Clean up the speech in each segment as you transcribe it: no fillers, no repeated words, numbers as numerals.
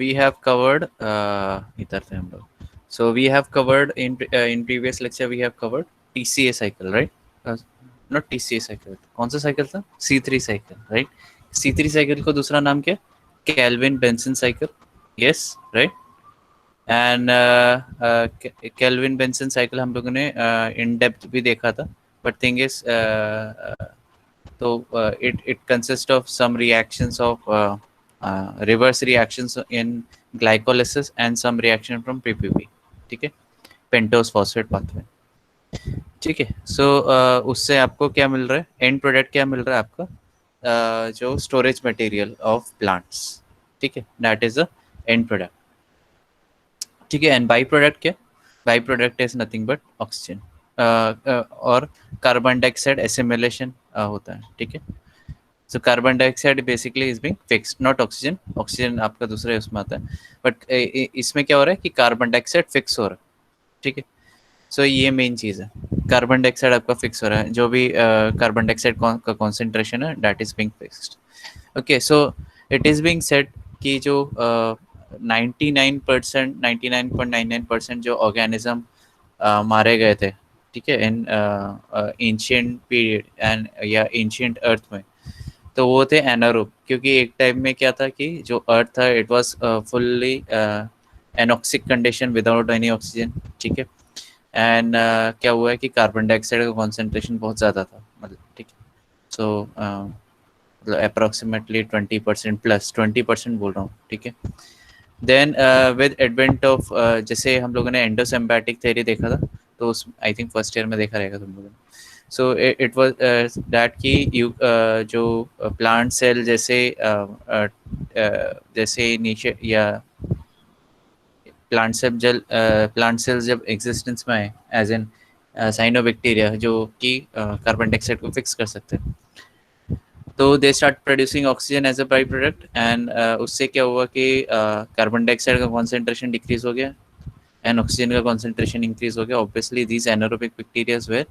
we have covered इधर थे हम लोग. So we have covered in previous lecture we have covered TCA cycle, right? uh, Not TCA cycle. कौन सा cycle था? C3 cycle, right? C3 cycle को दूसरा नाम क्या? Kelvin Benson cycle. Yes, right? And Kelvin Benson cycle हम लोगों ने in depth भी देखा था. But thing is so it consists of some reactions of reverse reactions in glycolysis and some reaction from PPP. ठीक है, पेंटोस फॉस्फेट पाथवे. ठीक है, सो उससे आपको क्या मिल रहा है? एंड प्रोडक्ट क्या मिल रहा है आपका? जो स्टोरेज मटेरियल ऑफ प्लांट्स. ठीक है, that is the end product. ठीक है, एंड बाई प्रोडक्ट क्या? By product is nothing but oxygen और कार्बन डाइऑक्साइड एसिमिलेशन होता है. ठीक है, so carbon dioxide basically is being fixed, not oxygen. Oxygen आपका दूसरे उसमें आता है, बट इसमें क्या हो रहा है कि कार्बन डाइऑक्साइड फिक्स हो रहा है. ठीक है, सो ये मेन चीज़ है. कार्बन डाइऑक्साइड आपका फिक्स हो रहा है, जो भी कार्बन डाइऑक्साइड का कॉन्सेंट्रेशन है that is being fixed. Okay, so it is being said कि जो 99%, 99.99% जो ऑर्गेनिज्म मारे गए थे, ठीक है, इन एंशिएंट पीरियड एंड या एंशिएंट अर्थ में, तो वो थे एनारोब. क्योंकि एक टाइम में क्या था कि जो अर्थ था it was fully anoxic condition without any oxygen. ठीक है, एंड क्या हुआ है कि कार्बन डाइऑक्साइड का कॉन्सेंट्रेशन बहुत ज़्यादा था, मतलब. ठीक है, सो मतलब अप्रॉक्सीमेटली 20% प्लस 20% बोल रहा हूँ. ठीक है, देन विद एडवेंट ऑफ जैसे हम लोगों ने एंडोसिम्बायोटिक थ्योरी देखा था, तो उस आई थिंक फर्स्ट ईयर में देखा रहेगा तुम लोगों ने. सो इट वाज दैट कि यू जो प्लांट सेल जैसे नीचे या प्लांट सेल्स जब एग्जिस्टेंस में आए एज एन साइनोबैक्टीरिया जो कि कार्बन डाइऑक्साइड को फिक्स कर सकते हैं, तो they start producing oxygen as a by product. And उससे क्या हुआ कि कार्बन डाइऑक्साइड का कॉन्सेंट्रेशन डिक्रीज हो गया एंड ऑक्सीजन का कॉन्सेंट्रेशन इंक्रीज हो गया. Obviously these anaerobic bacterias were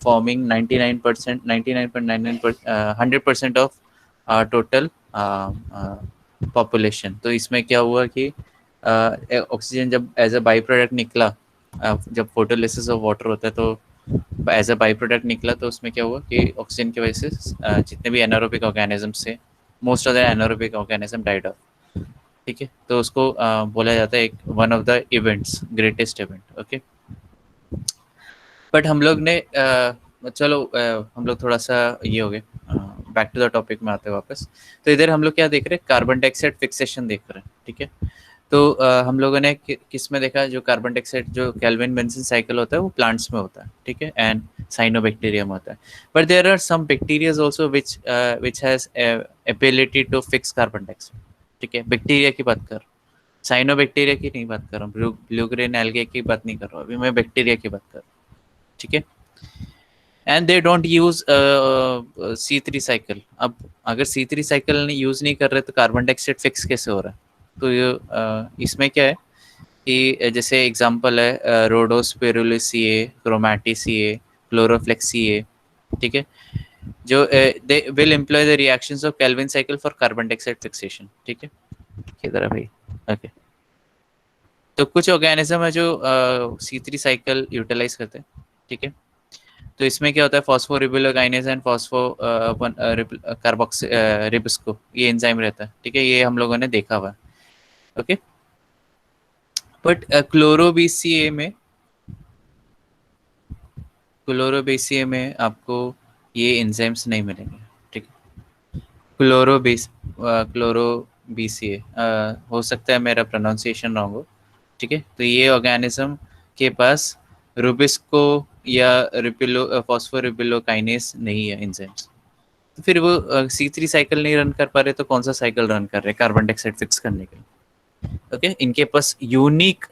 forming 99%, 99.99%, 100% of total population. तो इसमें क्या हुआ कि ऑक्सीजन जब एज अ बाई प्रोडक्ट निकला, जब फोटोलिसिस ऑफ वाटर होता है तो एज अ बाई प्रोडक्ट निकला, तो उसमें क्या हुआ कि ऑक्सीजन की वजह से जितने भी एनारोबिक ऑर्गेनिजम्स थे, most of the anaerobic organism died of. ठीक है, तो उसको बोला जाता है एक one of the events, greatest event. Okay, but हम लोग ने चलो हम लोग थोड़ा सा ये हो गए, बैक टू द टॉपिक में आते हैं वापस. तो इधर हम लोग क्या देख रहे हैं? कार्बन डाइऑक्साइड फिक्सेशन देख रहे हैं. ठीक है, तो हम लोगों ने किस में देखा? जो कार्बन डाइऑक्साइड जो केल्विन बेंसन साइकिल होता है वो प्लांट्स में होता है. ठीक है, एंड साइनोबैक्टीरिया में होता है. But there are some bacterias also which has ability to fix carbon dioxide. ठीक है, बैक्टीरिया की बात कर, साइनोबैक्टीरिया की नहीं बात कर रहा हूँ, ब्लू ग्रेन एल्गे की बात नहीं कर रहा हूँ, अभी मैं बैक्टीरिया की बात कर रहा हूँ. ठीक है, and they don't use C3 cycle. अब अगर C3 साइकिल यूज नहीं कर रहे तो कार्बन डाइऑक्साइड फिक्स कैसे हो रहा है? तो ये इसमें क्या है कि जैसे एग्जांपल है रोडोस्पिरुलिसिए, क्रोमैटिसिए, क्लोरोफ्लेक्सिए. ठीक है, जो they will employ the reactions of Calvin cycle for carbon dioxide fixation. ठीक है, किधर है भाई? ओके, तो कुछ ऑर्गेनिज्म है जो C3 साइकिल यूटिलाइज करते हैं. ठीक है, तो इसमें क्या होता है? फॉस्फोरिबोनुक्लाइनेज एंड फॉस्फो कार्बोक्सी रिबिस्को, ये एंजाइम रहता है. ठीक है, ये हम लोगों ने देखा हुआ है. ओके, बट क्लोरोबेसिए में आपको ये एंजाइम्स नहीं मिलेंगे. ठीक है, क्लोरोबीसीए हो सकता है मेरा प्रोनाउंसिएशन रॉन्ग हो. ठीक है, तो ये ऑर्गेनिज्म के पास रुबिस्को या रिपिलो फॉस्फोरिबिलोकाइनेस नहीं है एंजाइम्स. तो फिर वो C3 साइकिल नहीं रन कर पा रहे तो कौन सा साइकिल रन कर रहे हैं कार्बन डाइऑक्साइड फिक्स करने के लिए? ओके, इनके पास यूनिक,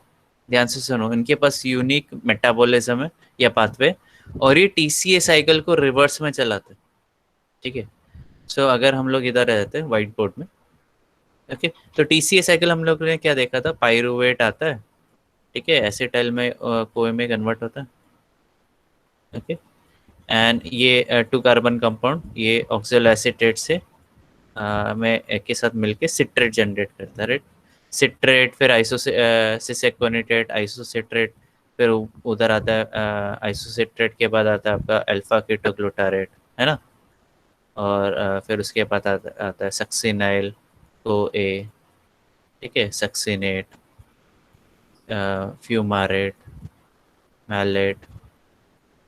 ध्यान से सुनो, इनके पास यूनिक मेटाबॉलिज्म है या पाथवे, और ये TCA साइकिल को रिवर्स में चलाते हैं. ठीक है, सो अगर हम लोग इधर रहते हैं व्हाइट बोर्ड में, ओके, तो TCA साइकिल हम लोग ने क्या देखा था? पायरुवेट आता है. ठीक है, एसिटाइल में कोए में कन्वर्ट होता है. ओके, एंड ये 2 कार्बन कंपाउंड ये ऑक्सिल एसिटेट से में एक के साथ मिलके सिट्रेट जनरेट करता है, राइट। सिट्रेट, फिर सिसेक्वेनिटेट, आइसोसिट्रेट, फिर उधर आता है आइसोसिट्रेट के बाद आता है आपका अल्फा कीटोग्लूटारेट, है ना। और फिर उसके बाद आता है सक्सिनाइल को ए, ठीक है, सक्सिनेट, फ्यूमारेट, मैलेट।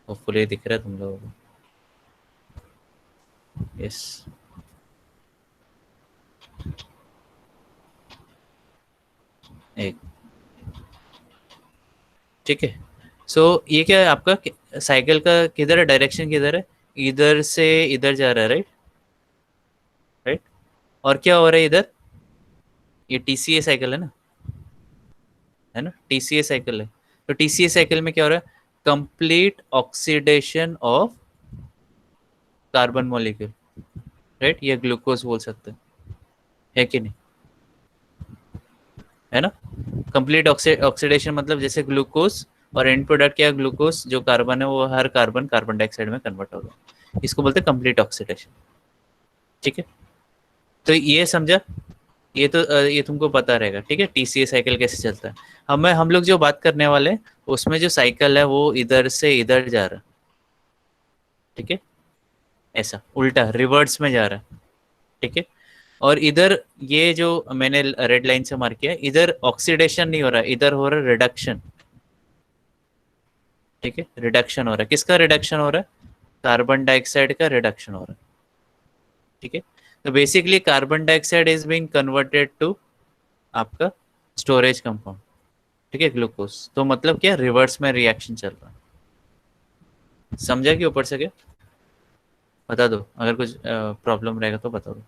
होपफुली दिख रहा है तुम लोगों को। यस। एक, ठीक है। सो ये क्या है आपका साइकिल का किधर है, डायरेक्शन किधर है, इधर से इधर जा रहा है, राइट। राइट। और क्या हो रहा है इधर, ये टीसीए साइकिल है ना, है ना, टीसीए साइकिल है। तो टीसीए साइकिल में क्या हो रहा है, complete oxidation of carbon molecule, right. ये ग्लूकोज बोल सकते हैं, है कि नहीं, है ना। कंप्लीट ऑक्सीडेशन मतलब जैसे ग्लूकोज, और एंड प्रोडक्ट क्या, ग्लूकोज जो कार्बन है वो हर कार्बन कार्बन डाइऑक्साइड में कन्वर्ट हो गया, इसको बोलते हैं कंप्लीट ऑक्सीडेशन, ठीक है। तो ये समझा, ये तो ये तुमको पता रहेगा, ठीक है, टीसीए साइकिल कैसे चलता है। हम लोग जो बात करने वाले हैं, उसमें जो साइकिल है वो इधर से इधर जा रहा है, ठीक है, ऐसा उल्टा रिवर्स में जा रहा है, ठीक है। और इधर ये जो मैंने रेड लाइन से मार्क किया, इधर ऑक्सीडेशन नहीं हो रहा है, इधर हो रहा है रिडक्शन, ठीक है, रिडक्शन हो रहा है। किसका रिडक्शन हो रहा है, कार्बन डाइऑक्साइड का रिडक्शन हो रहा है, ठीक है। तो basically carbon dioxide is being converted to आपका स्टोरेज कंपाउंड, ठीक है, ग्लूकोज। तो मतलब क्या, रिवर्स में रिएक्शन चल रहा है। समझा कि ऊपर से क्या, बता दो, अगर कुछ प्रॉब्लम रहेगा तो बता दो।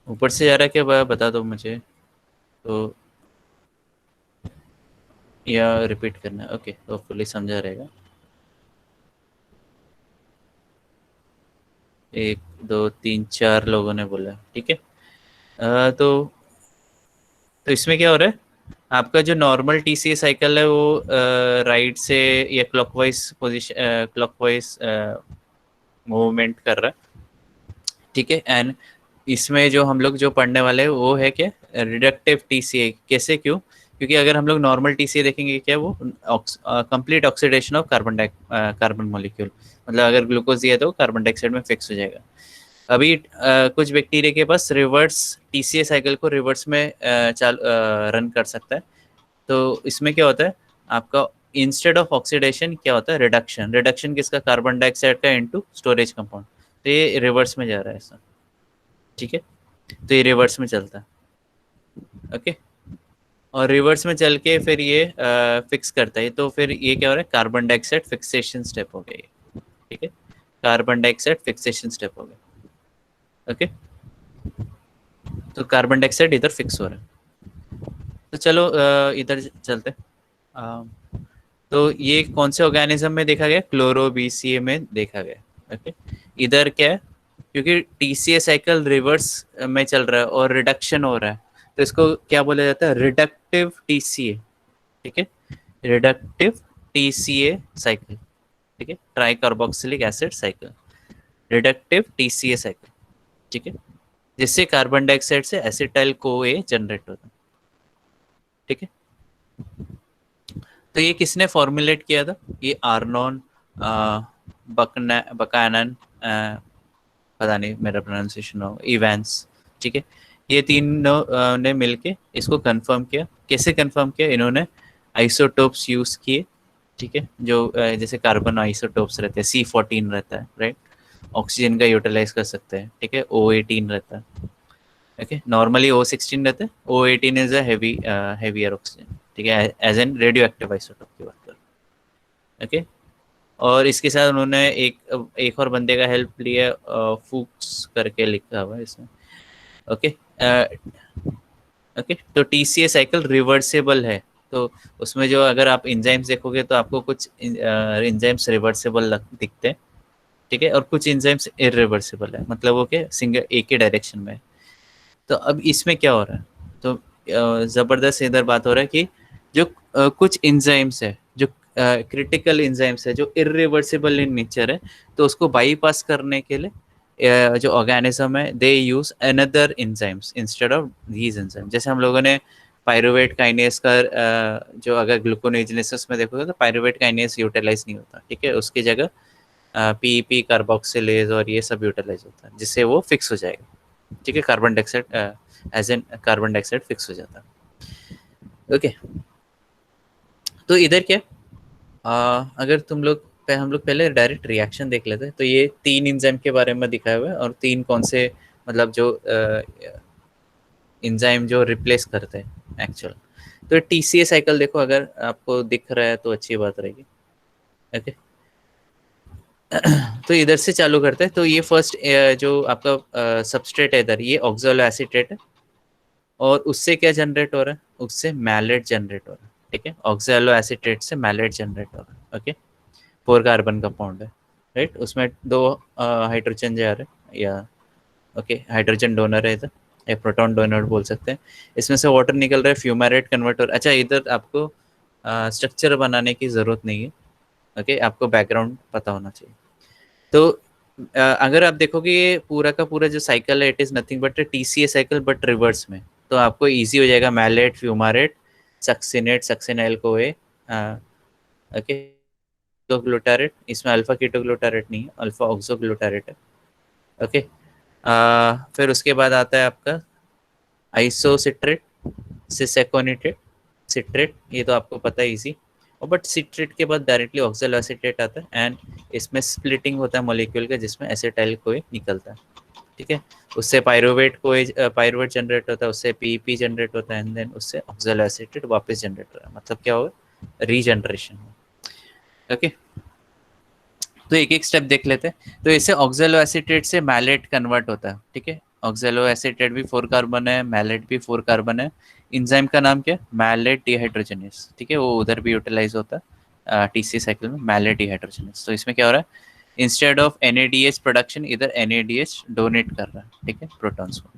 ऊपर से जा रहा है क्या, बता दो मुझे तो, या रिपीट करना है, ओके, तो फुली समझा रहेगा। एक, दो, तीन, चार लोगों ने बोला, ठीक है। तो इसमें क्या हो रहा है, आपका जो नॉर्मल टीसीए साइकिल है वो राइट से या क्लॉकवाइज पोजीशन, क्लॉकवाइज मूवमेंट कर रहा है, ठीक है। एंड इसमें जो हम लोग जो पढ़ने वाले हैं वो है क्या, रिडक्टिव टीसीए। कैसे, क्यों, क्योंकि अगर हम लोग नॉर्मल टीसीए देखेंगे क्या, वो complete oxidation of carbon molecule, मतलब अगर ग्लूकोज दिया तो कार्बन डाइऑक्साइड में फिक्स हो जाएगा। अभी कुछ बैक्टीरिया के पास रिवर्स टीसीए साइकिल को रिवर्स में रन कर सकता है। तो इसमें क्या होता है आपका, इंस्टेड ऑफ ऑक्सीडेशन क्या होता है, रिडक्शन। रिडक्शन किसका, कार्बन डाइऑक्साइड का इनटू स्टोरेज कंपाउंड। तो ये रिवर्स में जा रहा है ऐसा, ठीक है। तो ये रिवर्स में चलता है, ओके। और रिवर्स में चल के फिर ये फिक्स करता है, तो फिर ये क्या हो रहा है, कार्बन डाइऑक्साइड फिक्सेशन स्टेप हो गया ये, ठीक है, कार्बन डाइऑक्साइड फिक्सेशन स्टेप हो गया, ओके। तो कार्बन डाइऑक्साइड इधर फिक्स हो रहा है। तो चलो इधर चलते हैं। तो ये कौन से ऑर्गेनिज्म में देखा गया, क्लोरोबीसीए में देखा गया, ओके। इधर क्या है, क्योंकि टीसीए साइकिल रिवर्स में चल रहा है और रिडक्शन हो रहा है, तो इसको क्या बोला जाता है, रिडक्टिव टीसीए, ठीक है, रिडक्टिव टीसीए साइकिल, ठीक है, try carboxylic acid cycle, reductive TCA cycle, ठीक है, जिससे कार्बन डाइऑक्साइड से एसिटाइल को ए जनरेट होता है, ठीक है। तो ये किसने फॉर्मुलेट किया था, ये आर्नोन, बकानन, पता नहीं मेरा प्रोनाउंसिएशन हो, इवेंस, ठीक है। ये तीनों ने मिलके इसको कंफर्म किया। कैसे कंफर्म किया इन्होंने, आइसोटोप्स यूज किए, ठीक है, जो जैसे कार्बन आइसोटोप्स रहते हैं, C14 रहता है, राइट। ऑक्सीजन का यूटिलाइज कर सकते हैं, ठीक है, O18 रहता है, ओके। नॉर्मली O16 रहता है, O18 is a heavier oxygen, ठीक है, as an radioactive isotope की बात कर, ओके। और इसके साथ उन्होंने एक एक और बंदे का हेल्प लिया, फूक्स करके लिखा हुआ है इसमें, ओके। ओके, तो टीसीए साइकिल रिवर्सेबल है। तो उसमें जो अगर आप इंजाइम्स देखोगे तो आपको कुछ इंजाइम्स रिवर्सेबल दिखते हैं, ठीक है, और कुछ इंजाइम्स इरिवर्सिबल है, मतलब वो क्या, सिंगल एक ही डायरेक्शन में। तो अब इसमें क्या हो रहा है, तो ज़बरदस्त इधर बात हो रहा है कि जो कुछ एंजाइम्स है, जो क्रिटिकल एंजाइम्स है, जो इरिवर्सिबल इन नेचर है, तो उसको बाईपास करने के लिए जो ऑर्गेनिज्म है they use another enzymes instead of these enzyme. जैसे हम लोगों ने पायरुवेट काइनेस का जो अगर ग्लूकोनेजनेसिस में देखोगे तो पायरुवेट काइनेस यूटिलाइज नहीं होता, ठीक है, उसकी जगह पीईपी कार्बोक्सिलेज और ये सब यूटिलाइज होता है, जिससे वो फिक्स हो जाएगा, ठीक है, carbon dioxide as an carbon dioxide fix हो जाता है। ओके, तो इधर क्या अगर तुम लोग हम लोग पहले डायरेक्ट रिएक्शन देख लेते हैं, तो ये 3 एंजाइम के बारे में दिखाया हुआ है और 3 कौन से मतलब जो एंजाइम जो रिप्लेस करते हैं एक्चुअल। तो टीसीए साइकिल देखो, अगर आपको दिख रहा है तो अच्छी बात रहेगी। ओके, तो इधर से चालू करते हैं। तो ये फर्स्ट जो आपका सबस्ट्रेट है इधर, ये ऑक्सैलो एसीटेट है, और उससे क्या जनरेट हो रहा है, उससे मैलेट जनरेट हो रहा है, ठीक है, ऑक्सैलो एसीटेट से मैलेट जनरेट हो रहा है। ओके, 4 कार्बन का बॉन्ड है, राइट, उसमें 2 हाइड्रोजन जा रहे हैं, या ओके हाइड्रोजन डोनर है इधर, या प्रोटॉन डोनर बोल सकते हैं। इसमें से वाटर निकल रहा है, फ्यूमारेट कन्वर्टर। अच्छा, इधर आपको स्ट्रक्चर बनाने की ज़रूरत नहीं है, ओके, आपको बैकग्राउंड पता होना चाहिए। तो अगर आप देखोगे ये पूरा का पूरा जो साइकिल है, it is nothing but TCA cycle but reverse में। तो आपको इजी हो जाएगा, मैलेट, फ्यूमारेट, सक्सिनेट, सक्सिनाइल को ए, ओके, ग्लूटारेट, इसमें अल्फा कीटोग्लूटारेट नहीं है, अल्फा ऑक्सोग्लूटारेट है। ओके, फिर उसके बाद आता है आपका आइसोसिट्रेट, सिसेकोनिट्रेट, सिट्रेट, ये तो आपको पता है इजी। और बट सिट्रेट के बाद डायरेक्टली ऑक्सैलो एसीटेट आता है, एंड इसमें स्प्लिटिंग होता है मॉलिक्यूल का, जिसमें एसिटाइल कोई निकलता है, ठीक है, उससे पायरुवेट कोई पायरुवेट जनरेट होता है, उससे पीपी जनरेट होता है, एंड देन उससे ऑक्सैलो एसीटेट वापस जनरेट होता है। मतलब क्या होगा, रीजनरेशन। ओके, तो एक एक स्टेप देख लेते हैं। तो इससे ऑक्सैलो एसीटेट से मैलेट कन्वर्ट होता है, ठीक है, ऑक्सैलो एसीटेट भी 4 कार्बन है, मैलेट भी 4 कार्बन है। इंजाइम का नाम क्या है, मैलेट डिहाइड्रोजनेस, ठीक है, वो उधर भी यूटिलाइज होता है टीसी साइकिल में, मैलेट डिहाइड्रोजनेस। तो इसमें क्या हो रहा है, इंस्टेड ऑफ एनएडीएच प्रोडक्शन, इधर एनएडीएच डोनेट कर रहा है, ठीक है, प्रोटॉन्स को।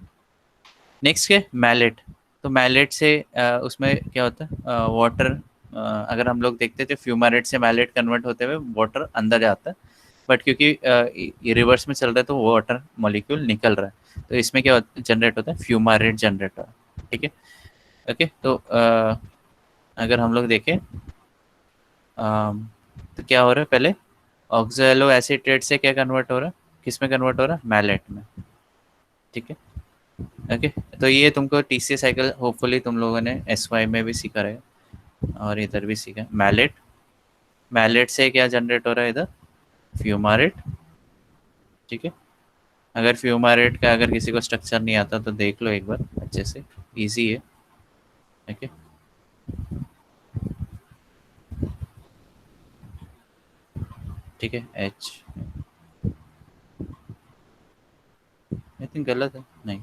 नेक्स्ट क्या, मैलेट। तो मैलेट से उसमें क्या होता है, वाटर, अगर हम लोग देखते थे फ्यूमारेट से मैलेट कन्वर्ट होते हुए वाटर अंदर जाता है, बट क्योंकि ये रिवर्स में चल रहा है तो वाटर मॉलिक्यूल निकल रहा है, तो इसमें क्या जनरेट होता है, फ्यूमारेट जनरेट हो रहा है, ठीक है। ओके, तो अगर हम लोग देखें तो क्या हो रहा है, पहले ऑक्सैलो एसीटेट से क्या कन्वर्ट हो रहा है, किस में कन्वर्ट हो रहा है, मैलेट में, ठीक है। ओके, तो ये तुमको टीसीए साइकिल होपफुली तुम लोगों ने एसवाई में भी सीखा रहेगा और इधर भी सीखा। मैलेट, मैलेट से क्या जनरेट हो रहा है इधर, फ्यूमारेट, ठीक है। अगर फ्यूमारेट का अगर किसी को स्ट्रक्चर नहीं आता तो देख लो एक बार अच्छे से, इजी है। ओके, ठीक है, एच, आई थिंक गलत है, नहीं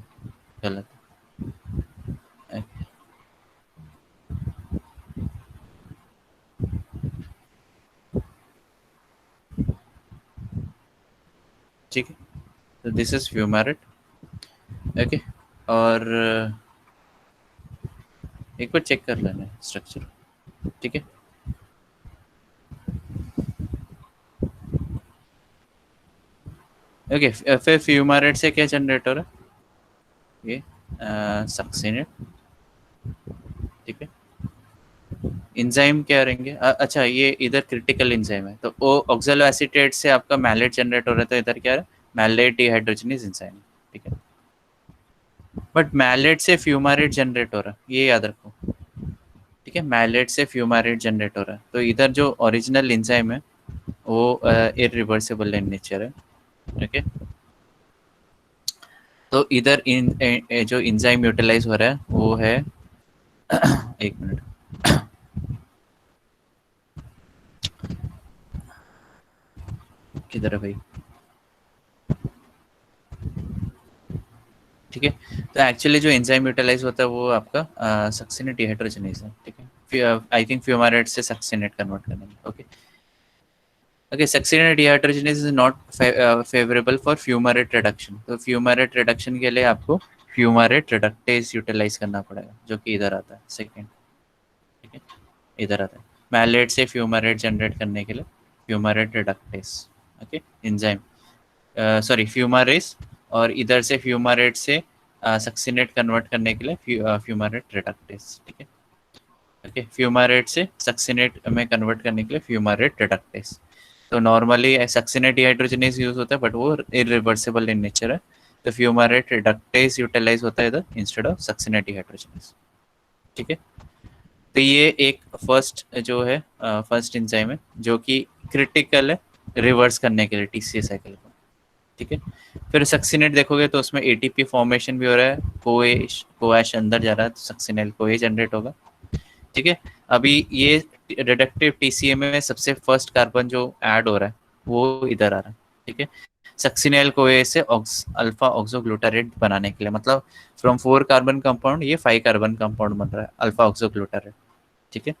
गलत है, ठीक है। तो दिस इज फ्यूमारेट। ओके, और एक बार चेक कर लेना स्ट्रक्चर, ठीक है। ओके, फिर फ्यूमारेट से क्या जनरेट हो रहा है, ये सक्सिनेट, ठीक है। इंजाइम क्या रहेंगे, अच्छा ये इधर क्रिटिकल इंजाइम है, तो वो ऑक्सैलो एसीटेट से आपका मैलेट जनरेट हो रहा है, तो इधर क्या है, मैलेट डिहाइड्रोजनेज इंजाइम, ठीक है। बट मैलेट से फ्यूमारेट जनरेट हो रहा है, ये याद रखो, ठीक है, मैलेट से फ्यूमारेट जनरेट हो रहा है, तो इधर जो ओरिजिनल इंजाइम है वो इरिवर्सिबल इन नेचर है, ओके। तो इधर जो इंजाइम यूटिलाइज हो रहा है वो है एक मिनट, किधर है भाई, ठीक है। तो एक्चुअली जो एंजाइम यूटिलाइज होता है वो आपका सक्सिनेट डिहाइड्रोजनेज है, ठीक है, आई थिंक फ्यूमारेट से सक्सिनेट कन्वर्ट करने में, okay. Okay, succinate dehydrogenase is not favourable for fumarate reduction, तो फ्यूमारेट रिडक्शन के लिए आपको फ्यूमारेट रिडक्टेज यूटिलाइज करना पड़ेगा, जो कि इधर आता है सेकेंड। ठीक है, इधर आता है मैलेट से फ्यूमारेट जनरेट करने के लिए फ्यूमारेट रिडक्टेज, ओके एंजाइम, सॉरी फ्यूमारेस, और इधर से फ्यूमारेट से सक्सिनेट कन्वर्ट करने के लिए फ्यूमारेट रिडक्टेज। ठीक है, ओके फ्यूमारेट से सक्सिनेट में कन्वर्ट करने के लिए फ्यूमारेट रिडक्टेज। तो नॉर्मली सक्सिनेट डिहाइड्रोजनेज यूज होता है, बट वो इरिवर्सिबल इन नेचर है, तो फ्यूमारेट रिडक्टेज यूटिलाइज होता है इधर इंस्टेड ऑफ सक्सिनेट डिहाइड्रोजनेज। ठीक है, तो ये एक फर्स्ट जो है फर्स्ट एंजाइम है जो कि क्रिटिकल है रिवर्स करने के लिए टीसीए साइकिल को। ठीक है, फिर सक्सिनेट देखोगे तो उसमें एटीपी फॉर्मेशन भी हो रहा है, कोएश अंदर जा रहा है तो सक्सिनेल कोए जनरेट होगा। ठीक है, अभी ये रिडक्टिव टीसीए में सबसे फर्स्ट कार्बन जो ऐड हो रहा है वो इधर आ रहा है। ठीक है, सक्सिनेल कोए से अल्फा ऑक्सोग्लूटारेट बनाने के लिए, मतलब फ्रॉम 4 कार्बन कंपाउंड ये 5 कार्बन कंपाउंड बन रहा है अल्फा ऑक्सोग्लूटारेट। ठीक है,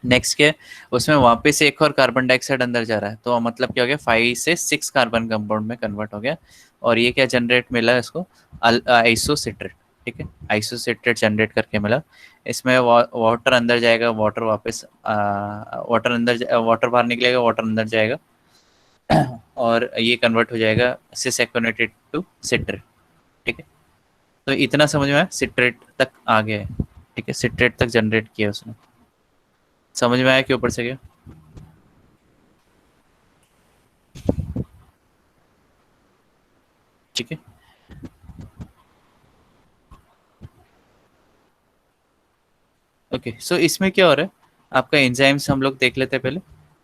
नेक्स्ट क्या है, उसमें वापस एक और कार्बन डाइऑक्साइड अंदर जा रहा है, तो मतलब क्या हो गया 5 से 6 कार्बन कंपाउंड में कन्वर्ट हो गया, और ये क्या जनरेट मिला है इसको, आइसोसिट्रेट। ठीक है, आइसोसिट्रेट जनरेट करके मिला। इसमें वाटर अंदर जाएगा, वाटर वापस वाटर बाहर निकलेगा, वाटर अंदर जाएगा और ये कन्वर्ट हो जाएगा सिस एक्टिवेटेड टू सिट्रेट। ठीक है, तो इतना समझ में आया, सिट्रेट तक आ गया है। ठीक है, सिट्रेट तक जनरेट किया उसने, समझ में आया कि ऊपर से गया। ठीक है, ओके सो इसमें क्या हो रहा है, आपका एंजाइम्स हम लोग देख लेते हैं पहले,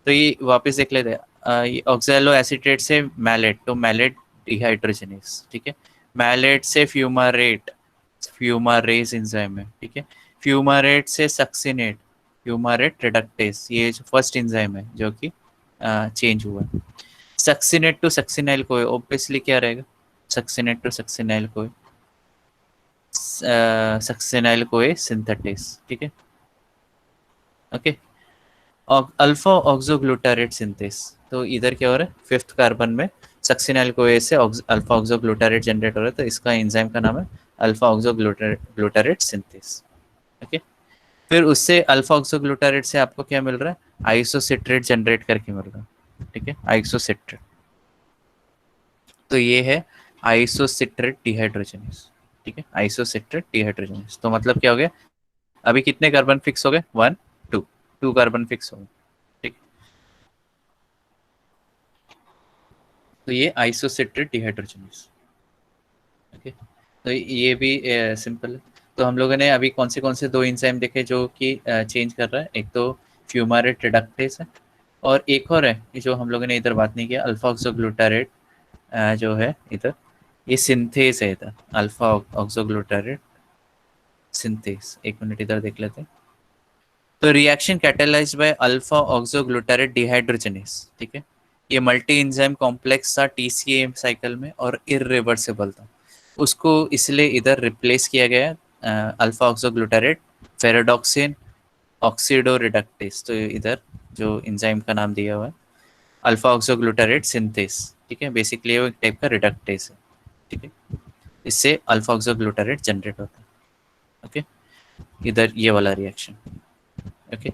तो ये वापस देख लेते हैं। ये ऑक्सैलो एसीटेट से मैलेट, तो मैलेट डिहाइड्रोजनेस। ठीक है, मैलेट से फ्यूमारेट, फ्यूमारेज एंजाइम है। ठीक है, फ्यूमारेट से सक्सिनेट, फ्यूमारेट रिडक्टेज, ये जो फर्स्ट एंजाइम है जो कि चेंज हुआ है। सक्सिनेट टू सक्सिनाइल कोई ऑब्वियसली क्या रहेगा, सक्सिनेट टू सक्सिनाइल कोई, सक्सिनाइल कोई सिंथेटिस। ठीक है, ओके अल्फा ऑक्सोग्लूटारेट सिंथेस, तो इधर क्या हो रहा है, 5th कार्बन में सक्सिनाइल कोए से अल्फा ऑक्सोग्लूटारेट जनरेट हो रहा है, तो इसका एंजाइम का नाम है अल्फा ऑक्सोग्लूटारेट सिंथेस। ओके, फिर उससे अल्फा ऑक्सोग्लूटारेट से आपको क्या मिल रहा है, आइसोसिट्रेट जनरेट करके मिल रहा है। ठीक है, आइसोसिट्रेट, तो ये है आइसोसिट्रेट डिहाइड्रोजनेस। ठीक है, आइसोसिट्रेट डिहाइड्रोजनेस, तो मतलब क्या हो गया, अभी कितने कार्बन फिक्स हो गए, 1 2, 2 कार्बन फिक्स हो गए। ठीक, तो ये आइसोसिट्रेट डिहाइड्रोजनेस। ओके, तो ये भी सिंपल है। तो हम लोगों ने अभी कौन से दो एंजाइम देखे जो कि चेंज कर रहा है, एक तो फ्यूमारेट रिडक्टेज है, और एक और है जो हम लोगों ने इधर बात नहीं किया, अल्फा ऑक्सोग्लूटारेट जो है इधर, ये सिंथेस है इधर, अल्फा ऑक्सोग्लूटारेट सिंथेस। एक मिनट इधर देख लेते हैं। तो reaction catalysed by alpha oxoglutarate dehydrogenase. ठीक है, ये मल्टी एंजाइम कॉम्प्लेक्स था टीसीए साइकिल में और इरिवर्सिबल था, उसको इसलिए इधर रिप्लेस किया गया अल्फा ऑक्सोग्लूटारेट फेरोडॉक्सिन ऑक्सीडो रिडक्टेस। तो इधर जो एंजाइम का नाम दिया हुआ है अल्फा ऑक्सोग्लूटारेट सिंथेस। ठीक है, बेसिकली वो एक टाइप का रिडक्टेस है। ठीक है, इससे अल्फा ऑक्सोग्लूटारेट जनरेट होता है। ओके, इधर ये वाला रिएक्शन। ओके,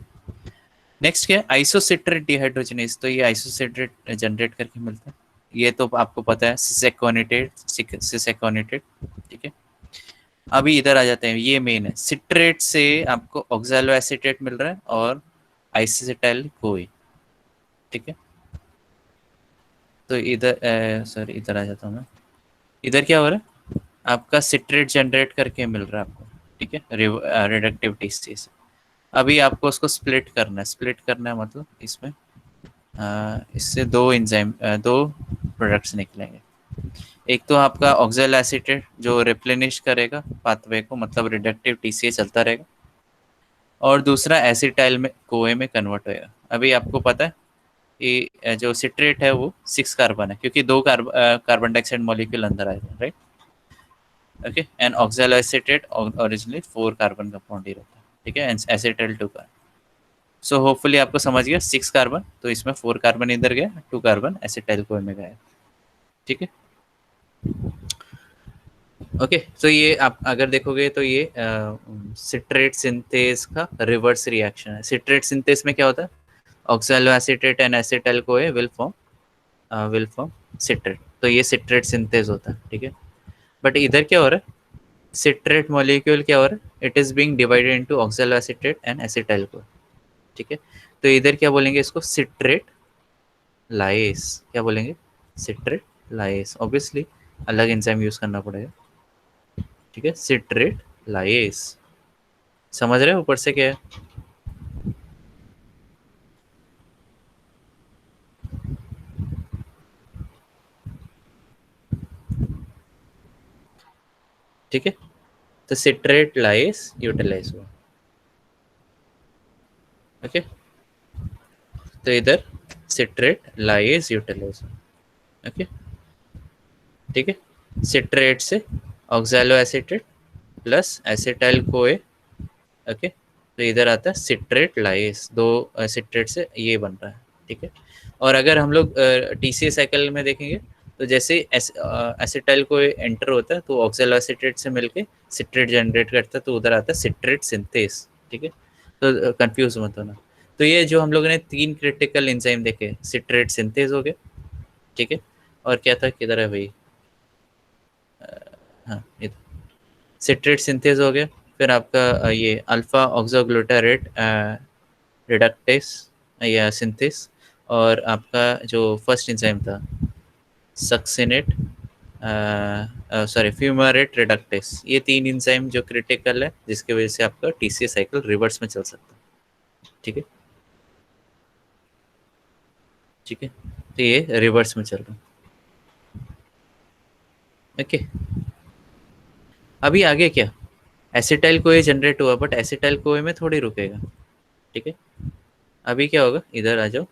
नेक्स्ट क्या है, आइसोसिट्रेट डिहाइड्रोजनेस, तो ये आइसोसिट्रेट जनरेट करके मिलता है, ये तो आपको पता है सिसेकोनेटेड। ठीक है, अभी इधर आ जाते हैं, ये मेन है, सिट्रेट से आपको ऑक्सैलो एसीटेट मिल रहा है और आइसोसिटाइल कोई। ठीक है, तो इधर सॉरी इधर आ जाता हूँ मैं, इधर क्या हो रहा है, आपका सिट्रेट जनरेट करके मिल रहा है आपको। ठीक है, रिडक्टिव टीसी से। अभी आपको उसको स्प्लिट करना है, स्प्लिट करना है मतलब इसमें इससे दो एंजाइम दो प्रोडक्ट्स निकलेंगे। एक तो आपका ऑक्सैलो एसीटेट जो रिप्लेनिश करेगा पाथवे को, मतलब रिडक्टिव टीसीए चलता रहेगा, और दूसरा एसिटाइल में कोए में कन्वर्ट होएगा। अभी आपको पता है कि जो सिट्रेट है वो 6 कार्बन है, क्योंकि दो कार्बन डाइऑक्साइड मॉलिक्यूल अंदर आए हैं, right. Okay, and oxaloacetate originally 4 carbon compound ही रहता है। ठीक है, एसिटाइल 2 का। सो होपफुली आपको समझ गया, 6 कार्बन, तो इसमें 4 कार्बन इधर गया, 2 कार्बन एसिटाइल कोए में गया। ठीक है, ओके, तो ये आप अगर देखोगे तो ये सिट्रेट सिंथेज का रिवर्स रिएक्शन है। सिट्रेट सिंथेज में क्या होता है, oxaloacetate and acetyl CoA will form citrate, तो ये सिट्रेट सिंथेज होता है, ठीक है। बट इधर क्या हो रहा है, सिट्रेट मॉलिक्यूल क्या हो रहा है, it is being divided into oxaloacetate and acetyl CoA, ठीक है। तो इधर क्या बोलेंगे इसको, सिट्रेट लाइस, क्या बोलेंगे, सिट्रेट लाइस, ऑब्वियसली अलग एंजाइम यूज करना पड़ेगा, ठीक है, सिट्रेट लाइस। समझ रहे हो ऊपर से क्या है, ठीक है। तो सिट्रेट लाइस यूटिलाइज हुआ, ओके। तो इधर सिट्रेट लाइस यूटिलाइज हुआ, ओके, ठीक है। सिट्रेट से oxalo acetate plus acetyl CoA, okay. तो इधर आता है सिट्रेट लाइस, दो सिट्रेट से ये बन रहा है, ठीक है। और अगर हम लोग टीसीए साइकिल में देखेंगे, तो जैसे एसिटाइल को एंटर होता है तो ऑक्सैलो एसिटेट से मिलके सिट्रेट जनरेट करता है, तो उधर आता है सिट्रेट सिंथेस, ठीक है। तो कंफ्यूज मत होना। तो ये जो हम लोगों ने तीन क्रिटिकल एंजाइम देखे, सिट्रेट सिंथेस हो गया, ठीक है। और क्या था, किधर है भाई, हाँ इधर सिट्रेट सिंथेस हो गया। फिर आपका ये अल्फा ऑक्सोग्लूटारेट रिडक्टेस या सिंथेस, और आपका जो फर्स्ट एंजाइम था सक्सिनेट, सॉरी फ्यूमारेट रिडक्टेस, ये तीन एंजाइम जो क्रिटिकल है जिसकी वजह से आपका टीसीए साइकिल रिवर्स में चल सकता है, ठीक है, ठीक है। तो ये रिवर्स में चल रहा है, ओके। अभी आगे क्या, एसिटाइल कोए जनरेट हुआ, बट एसिटाइल कोए में थोड़ी रुकेगा, ठीक है। अभी क्या होगा, इधर आ जाओ।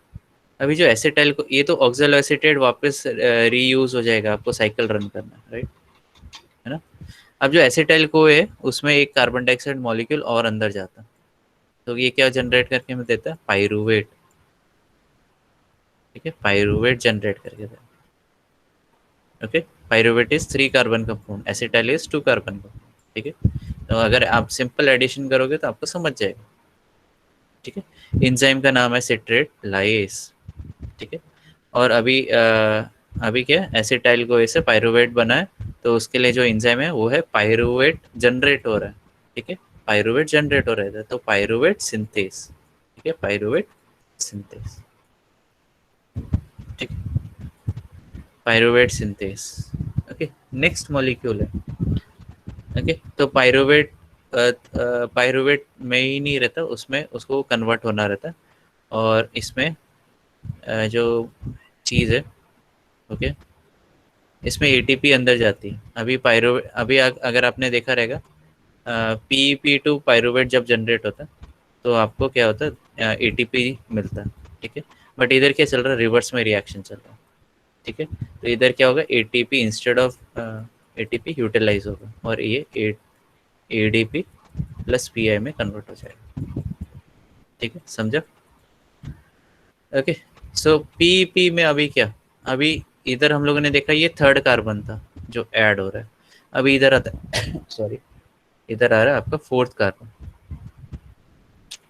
अभी जो एसिटाइल को, ये तो ऑक्सैलो एसिटेट वापस रीयूज हो जाएगा, आपको साइकिल रन करना है, राइट, है ना। अब जो एसिटाइल को है उसमें एक कार्बन डाइऑक्साइड मॉलिक्यूल और अंदर जाता है, तो ये क्या जनरेट करके हमें देता है, पाइरूवेट, ठीक है, पाइरूवेट जनरेट करके देता है, okay. Pyruvate is 3 carbon compound, acetyl is 2 carbon compound, ठीक है। तो अगर आप सिंपल एडिशन करोगे तो आपको समझ जाएगा, ठीक है। इंजाइम का नाम है सिट्रेट लाइस, ठीक है। और अभी क्या एसिटाइल को ऐसे पाइरूवेट बना है, तो उसके लिए जो एंजाइम है वो है पाइरूवेट जनरेट हो रहा है, ठीक है, पाइरूवेट जनरेट हो रहा है, तो पाइरूवेट सिंथेस, ठीक है, पाइरूवेट सिंथेस, ठीक है, pyruvate synthase, okay. Next molecule है, ओके। तो पाइरूवेट पाइरूवेट में ही नहीं रहता, उसमें उसको कन्वर्ट होना रहता है, और इसमें जो चीज़ है, ओके, इसमें एटीपी अंदर जाती है। अभी अभी अगर आपने देखा रहेगा, पीपी टू पाइरूवेट जब जनरेट होता है तो आपको क्या होता है, एटीपी मिलता है, ठीक है। बट इधर क्या चल रहा है, रिवर्स में रिएक्शन चल रहा है, ठीक है। तो इधर क्या होगा, ATP instead of ATP utilize होगा, और ये एडीपी प्लस पीआई में कन्वर्ट हो जाएगा, ठीक है, समझा, ओके। सो पीपी में अभी क्या, अभी इधर हम लोगों ने देखा ये थर्ड कार्बन था जो ऐड हो रहा है, अभी इधर आता है सॉरी, इधर आ रहा है आपका फोर्थ कार्बन,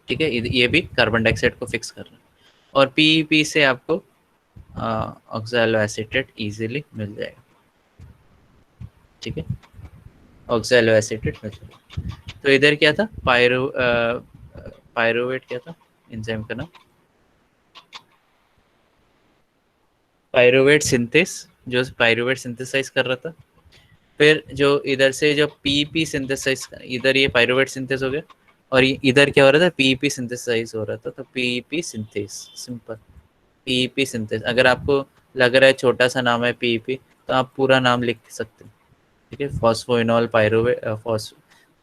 ठीक है। ये भी कार्बन डाइऑक्साइड को फिक्स कर रहा है, और पीईपी से आपको ऑक्सैलो एसिटेट इजीली मिल जाएगा, ठीक है, ऑक्सैलो एसिटेट मिल जाएगा। तो इधर क्या था, पायरोवेट क्या था एंजाइम का नाम, पायरोवेट सिंथेस, जो पायरोवेट सिंथेसाइज कर रहा था। फिर जो इधर से जो पीपी सिंथेसाइज, इधर ये पायरोवेट सिंथेस हो गया, और इधर क्या हो रहा था, पीपी सिंथेसाइज हो रहा था, तो PP synthase, simple PEP synthase. अगर आपको लग रहा है छोटा सा नाम है पीईपी, तो आप पूरा नाम लिख सकते हैं, ठीक है, phosphoenol pyruvate,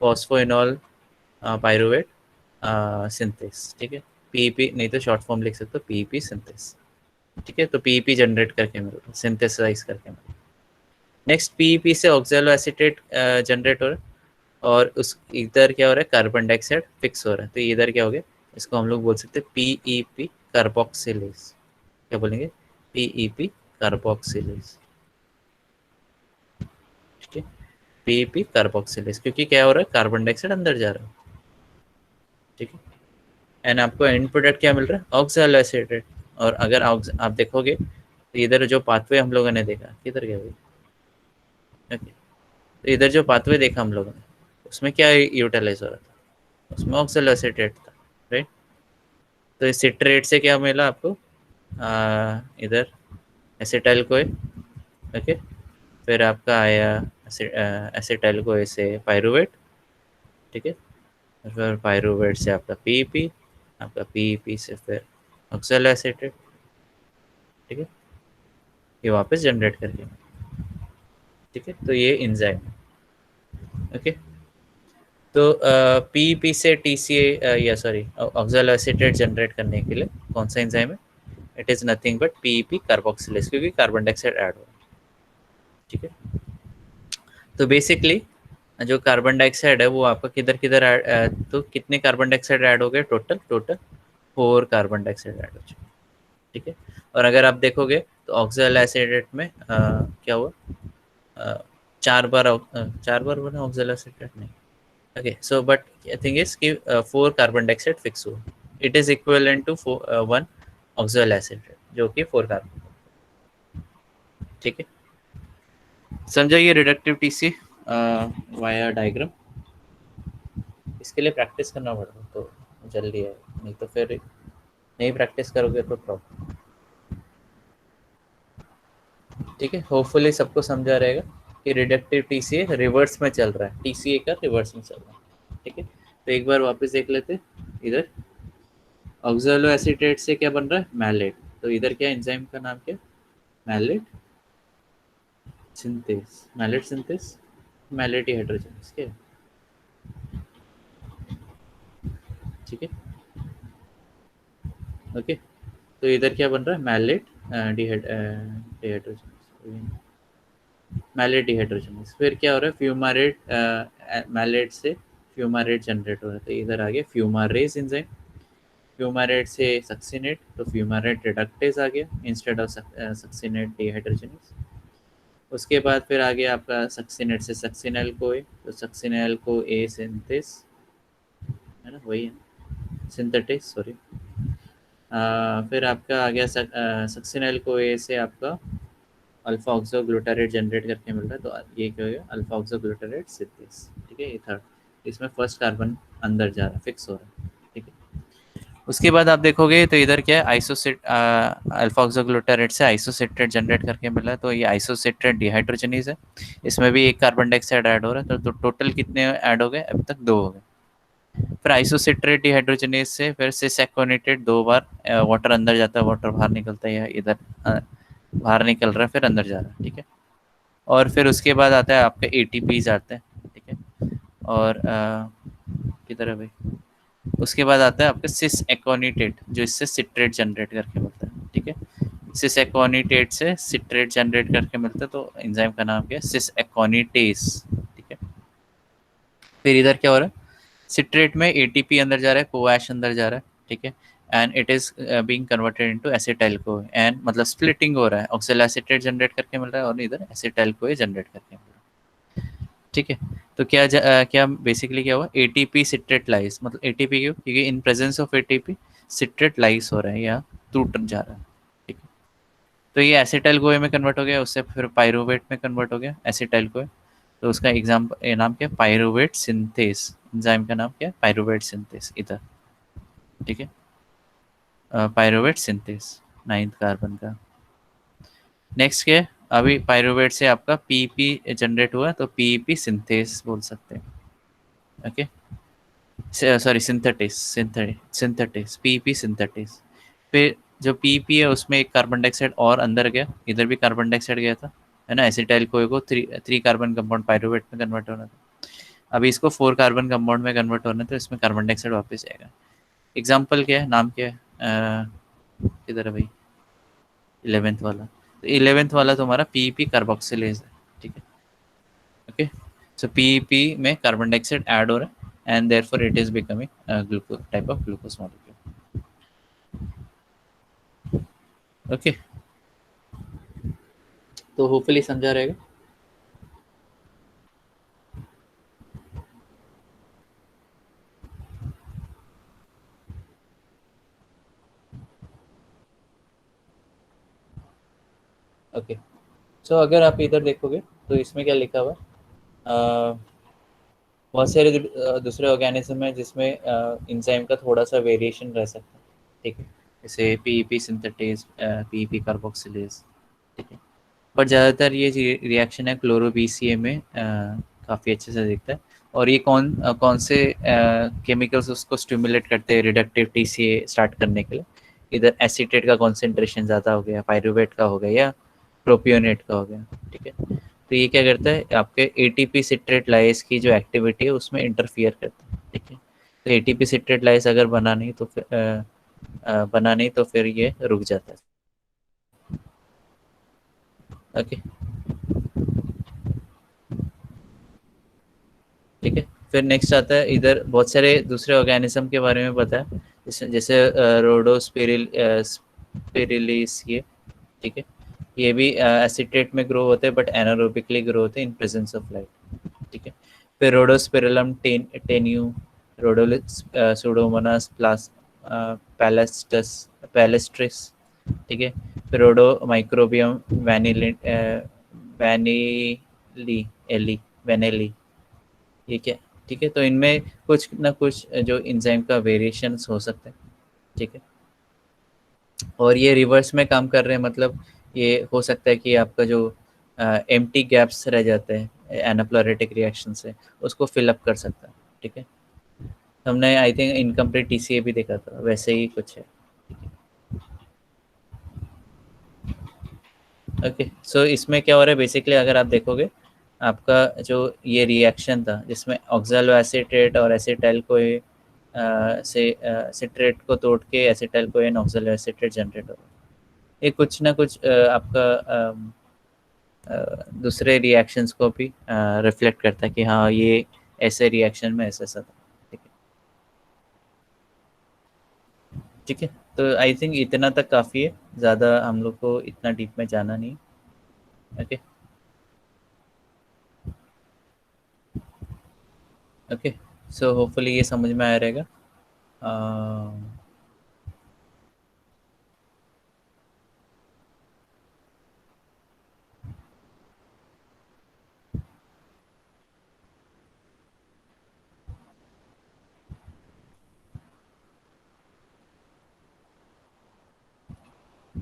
phosphoenol pyruvate synthase, ठीक है। पीईपी नहीं तो शॉर्ट फॉर्म लिख सकते हो, पीईपी सिंथेस, ठीक है। तो पीईपी जनरेट करके मिल सिंथेसाइज करके मिल। नेक्स्ट पीईपी से ऑक्सैलो एसिटेट जनरेट हो रहा है, और उस इधर क्या हो रहा है, कार्बन डाइऑक्साइड फिक्स हो रहा है, तो इधर क्या हो गया, इसको हम लोग बोल सकते हैं पीईपी कार्बोक्सिलेज, क्या बोलेंगे, पीईपी कार्बोक्सिलेज, ठीक है। पीईपी कार्बोक्सिलेज, क्योंकि क्या हो रहा है, कार्बन डाइऑक्साइड अंदर जा रहा है, ठीक है। एंड आपको एंड प्रोडक्ट क्या मिल रहा है, ऑक्सैलोएसिटेट। और अगर आप देखोगे तो इधर जो पाथवे हम लोगों ने देखा, किधर गया भाई, ओके, तो इधर जो पाथवे देखा हम लोगों ने, उसमें क्या यूटिलाइज हो रहा था, उसमें ऑक्सैलोएसिटेट था, राइट। तो इस सिट्रेट से क्या मिला आपको, इधर एसिटाइल को, ओके, फिर आपका आया एसिटाइल को से पायरुवेट, ठीक है, और फिर पायरुवेट से आपका पीईपी, आपका पीईपी से फिर ऑक्सैलोएसिटेट, ठीक है, ये वापस जनरेट करके, ठीक है। तो ये एंजाइम, ओके। तो पीईपी से टीसीए या सॉरी ऑक्सैलोएसिटेट जनरेट करने के लिए कौन सा एंजाइम है, it is nothing but PEP carboxylase, क्योंकि कार्बन डाइऑक्साइड ऐड हो, ठीक है। तो बेसिकली जो कार्बन डाइऑक्साइड है वो आपका किधर किधर तो कितने कार्बन डाइऑक्साइड ऐड हो गए, total total 4 carbon dioxide add हो चुके, ठीक है। और अगर आप देखोगे तो ऑक्सैलोएसिटेट में क्या हुआ, अ, 4 बार बना ऑक्सैलोएसिटेट नहीं, okay. So but thing is कि 4 कार्बन डाइऑक्साइड फिक्स हुआ, इट इज इक्विवेलेंट टू 1 ऑक्सैलोएसिटेट, जो कि 4 कार्बन, ठीक है। समझा ये रिडक्टिव टीसी वाया डायग्राम, इसके लिए प्रैक्टिस करना पड़ेगा तो जल्दी है, नहीं तो फिर नहीं प्रैक्टिस करोगे तो प्रॉब्लम, ठीक है। होपफुली सबको समझा रहेगा कि रिडक्टिव टीसीए रिवर्स में चल रहा है, टीसीए का रिवर्स में चल रहा है, ठीक है। तो एक बार वापस देख लेते, इधर ऑक्सैलो एसीटेट से क्या बन रहा है, मैलेट। तो इधर क्या एंजाइम का नाम क्या, malate synthase, malate synthase, malate dehydrogenase, क्या है, ठीक है, ओके। तो इधर क्या बन रहा है, मैलेट डिहाइड्रोजनेस, मैलेट डिहाइड्रोजनेस। फिर क्या हो रहा है, फ्यूमारेट, मैलेट से फ्यूमारेट जनरेट हो रहा है, तो इधर आ गया फ्यूमारेज एंजाइम, फ्यूमारेट से सक्सिनेट, तो फ्यूमारेट रिडक्टेज आ गया इंस्टेड ऑफ सक्सिनेट डिहाइड्रोजनेस। उसके बाद फिर आ गया आपका सक्सिनेट से सक्सिनल को ए, तो सक्सिनल को ए सिंथेस, है ना, वही है सिंथेटिस, सॉरी। फिर आपका आ गया सक्सिनल को ए से आपका अल्फा ऑक्सो ग्लूटारेट जनरेट करके मिल रहा है, तो ये क्या हो गया, अल्फा ऑक्सो ग्लूटारेट सिंथेस, ठीक है, ये थर्ड, इसमें फर्स्ट कार्बन अंदर जा रहा है, फिक्स हो रहा है, ठीक है। उसके बाद आप देखोगे तो इधर क्या है, आइसोसेट अल्फा ऑक्सोग्लूटारेट से आइसोसेट्रेट जनरेट करके मिला है, तो ये आइसोसेट्रेट डिहाइड्रोजनेज है, इसमें भी एक कार्बन डाइऑक्साइड ऐड हो रहा है, तो टोटल कितने ऐड हो गए, अभी तक 2 हो गए। फिर आइसोसेट्रेट डिहाइड्रोजनेज से फिर सिस एक्वानेटेड 2 बार, वाटर अंदर जाता है, वाटर बाहर निकलता है, इधर बाहर निकल रहा है, फिर अंदर जा रहा है, ठीक है। और फिर उसके बाद आता है आपका एटीपीज आते हैं, ठीक है। और किधर है भाई, उसके बाद आता है आपका सिस एक्वानिटेट, जो इससे सिट्रेट जनरेट करके मिलता है, ठीक है। सिस एक्वानिटेट से सिट्रेट जनरेट करके मिलता है, तो एंजाइम का नाम क्या है, सिस एक्वानिटेस, ठीक है। फिर इधर क्या हो रहा है, सिट्रेट में एटीपी अंदर जा रहा है, कोएश अंदर जा रहा है, ठीक है। And it is being converted into acetyl co, and मतलब स्प्लिटिंग हो रहा है, ऑक्सैलोएसिटेट जनरेट करके मिल रहा है और इधर एसिटाइल को जनरेट करके मिल रहा है, ठीक है। तो क्या बेसिकली क्या हुआ, एटीपी सिट्रेट लाइस, मतलब एटीपी क्यों, क्योंकि in presence of ATP citrate lyase हो रहा है या टूट जा रहा है, ठीक है। तो ये एसिटाइल कोए में कन्वर्ट हो गया, उससे फिर पायरुवेट में कन्वर्ट हो गया एसिटाइल कोए, तो उसका एग्जाम्पल नाम क्या है, पायरुवेट सिंथेस, एंजाइम का नाम क्या है, पायरुवेट सिंथेस, इधर, ठीक है, पायरुवेट सिंथेस, 9th कार्बन का। नेक्स्ट क्या है, अभी पायरुवेट से आपका पीपी जनरेट हुआ, तो पीपी सिंथेस बोल सकते हैं, okay. Sorry synthetase, synthetase, PP synthetase. फिर जो पीपी है उसमें एक कार्बन डाइऑक्साइड और अंदर गया, इधर भी कार्बन डाइऑक्साइड गया था, है ना, acetyl co 3 carbon compound pyruvate में कन्वर्ट होना था, अभी इसको 4 कार्बन कंपाउंड में कन्वर्ट होना है, तो इसमें कार्बन डाइऑक्साइड वापस जाएगा। एग्जाम्पल क्या है, नाम क्या है, किधर है भाई, 11th वाला, तो 11th वाला तुम्हारा पीपी कार्बोक्सिलेज है, ठीक है, ओके। सो पीपी में कार्बन डाइऑक्साइड ऐड हो रहा है, and therefore it is becoming glucose type of glucose molecule, okay. तो होपफुली समझा रहेगा। ओके, सो अगर आप इधर देखोगे तो इसमें क्या लिखा हुआ है, बहुत सारे दूसरे ऑर्गेनिज्म है जिसमें एंजाइम का थोड़ा सा वेरिएशन रह सकता है, ठीक है, जैसे पीईपी सिंथेटेज, पीईपी कार्बोक्सिलेज, ठीक है। पर ज़्यादातर ये रिएक्शन है क्लोरो बीसीए में काफ़ी अच्छे से दिखता है। और ये कौन से केमिकल्स उसको स्टिमुलेट करते हैं रिडक्टिव टीसीए स्टार्ट करने के लिए। इधर एसीटेट का कॉन्सेंट्रेशन ज़्यादा हो गया, पायरुवेट का हो गया, या प्रोपियोनेट का हो गया, ठीक है। तो ये क्या करता है, आपके एटीपी सिट्रेट लाइस की जो एक्टिविटी है उसमें इंटरफियर करता है, ठीक है। तो एटीपी सिट्रेट लाइस अगर बना नहीं तो फिर ये रुक जाता है। ओके, ठीक है। फिर नेक्स्ट आता है, इधर बहुत सारे दूसरे ऑर्गेनिज्म के बारे में पता है, जैसे रोडोस्पिरिल स्पिरिलिस, ये ठीक है। ये भी एसिटेट में ग्रो होते हैं बट एनारोबिकली ग्रो होते हैं इन प्रेजेंस ऑफ लाइट, ठीक है। फिर रोडोस्पिरिलम टेन्यू, रोडोलिस सुडोमोनास पैलेस्टस पैलेस्ट्रिस, ठीक है। फिर रोडो माइक्रोबियम वैनिली एली वैनेली, ये क्या, ठीक है। तो इनमें कुछ ना कुछ जो एंजाइम का वेरिएशंस हो सकते हैं, ठीक है। और ये रिवर्स में काम कर रहे हैं, मतलब ये हो सकता है कि आपका जो एम्प्टी गैप्स रह जाते हैं एनाप्लोरेटिक रिएक्शन से, उसको फिल अप कर सकता है, ठीक है। हमने आई थिंक इनकम्प्लीट टीसीए भी देखा था, वैसे ही कुछ है। ओके, सो इसमें क्या हो रहा है बेसिकली, अगर आप देखोगे आपका जो ये रिएक्शन था जिसमें ऑक्सैलो एसीटेट और एसिटाइल को से सिट्रेट को तोड़ के acetyl co oxalo acetate generate हो रहा है। ये कुछ ना कुछ आपका दूसरे रिएक्शंस को भी रिफ्लेक्ट करता है कि हाँ ये ऐसे रिएक्शन में ऐसा ऐसा था, ठीक है, ठीक है। तो आई थिंक इतना तक काफ़ी है, ज़्यादा हम लोग को इतना डीप में जाना नहीं। ओके, ओके, सो होपफुली ये समझ में आया रहेगा।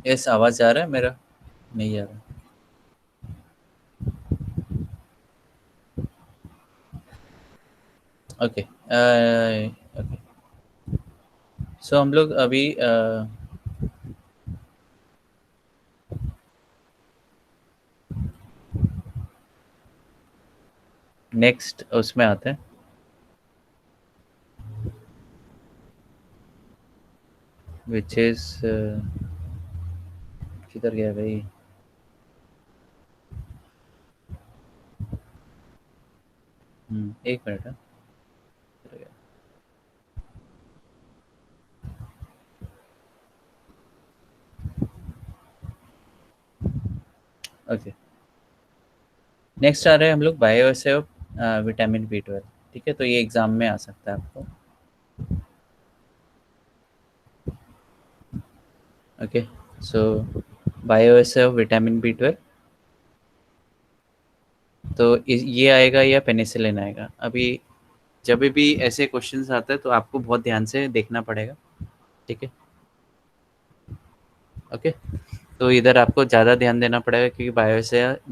यस, आवाज़ जा रहा है मेरा? नहीं जा रहा? ओके, ओके, सो हम लोग अभी नेक्स्ट उसमें आते हैं, विच इज़ किधर गया भाई? एक मिनट है, किधर गया? ओके, नेक्स्ट आ रहे हैं हम लोग बायोसेव विटामिन बी 12, ठीक है। तो ये एग्जाम में आ सकता है आपको। ओके, सो बायोसेव विटामिन बी 12, तो ये आएगा या पेनिसिलिन आएगा। अभी जब भी ऐसे क्वेश्चंस आते हैं तो आपको बहुत ध्यान से देखना पड़ेगा, ठीक है, ओके। तो इधर आपको ज़्यादा ध्यान देना पड़ेगा क्योंकि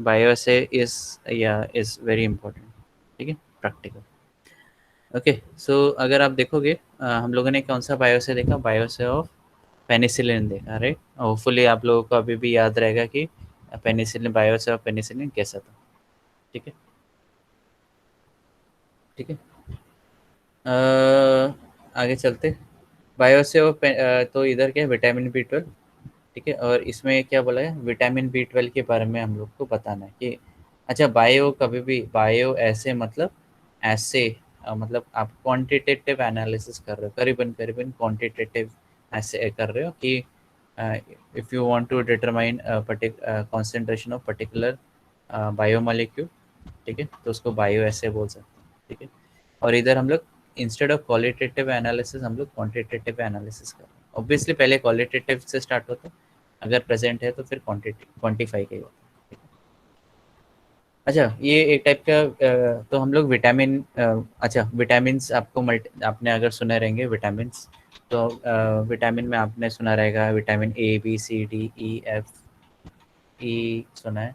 बायोसे इज़ वेरी इंपॉर्टेंट, ठीक है, प्रैक्टिकल। ओके, सो अगर आप देखोगे हम लोगों ने कौन सा बायोसे देखा, बायोसे ऑफ पेनिसिलिन देखा, राइट। होपफुली आप लोगों को अभी भी याद रहेगा कि पेनिसिलिन, बायोसे ऑफ पेनिसिलिन कैसा था, ठीक है, ठीक है। आगे चलते, बायोसे ऑफ तो इधर क्या है, विटामिन बी 12, ठीक है। और इसमें क्या बोला है, विटामिन बी 12 के बारे में हम लोग को बताना है कि अच्छा, बायो कभी भी बायो ऐसे मतलब ऐसे मतलब आप क्वांटिटेटिव एनालिसिस कर रहे हो, करीबन करीबन क्वांटिटेटिव ऐसे कर रहे हो कि if you want to determine concentration of particular biomolecule, ठीक है, तो उसको बायो ऐसे बोल सकते हैं, ठीक है। और इधर हम लोग इंस्टेड ऑफ क्वालिटेटिव एनालिसिस हम लोग क्वांटिटेटिव एनालिसिस कर रहे हैं। ऑब्वियसली पहले क्वालिटेटिव से स्टार्ट होता है, अगर प्रेजेंट है तो फिर क्वांटिफाई के होता है। अच्छा, ये एक टाइप का तो हम लोग विटामिन अच्छा विटामिन्स आपको आपने अगर सुने रहेंगे विटामिन्स, तो विटामिन में आपने सुना रहेगा vitamin A B C D E F, E सुना है,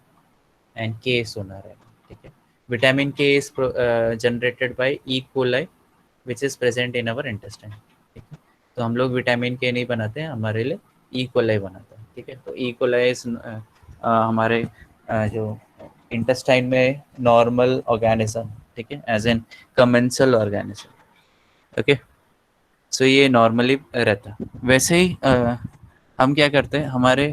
एंड के सुना रहेगा, ठीक है। Vitamin K is generated by E coli which is present in our intestine, ठीक है। तो हम लोग विटामिन के नहीं बनाते हैं, हमारे लिए ई कोलाई बनाते हैं, ठीक है। तो ई कोलाई हमारे जो इंटेस्टाइन में नॉर्मल ऑर्गेनिज्म, ठीक है, as a commensal organism, okay. So ये नॉर्मली रहता है। वैसे ही हम क्या करते हैं हमारे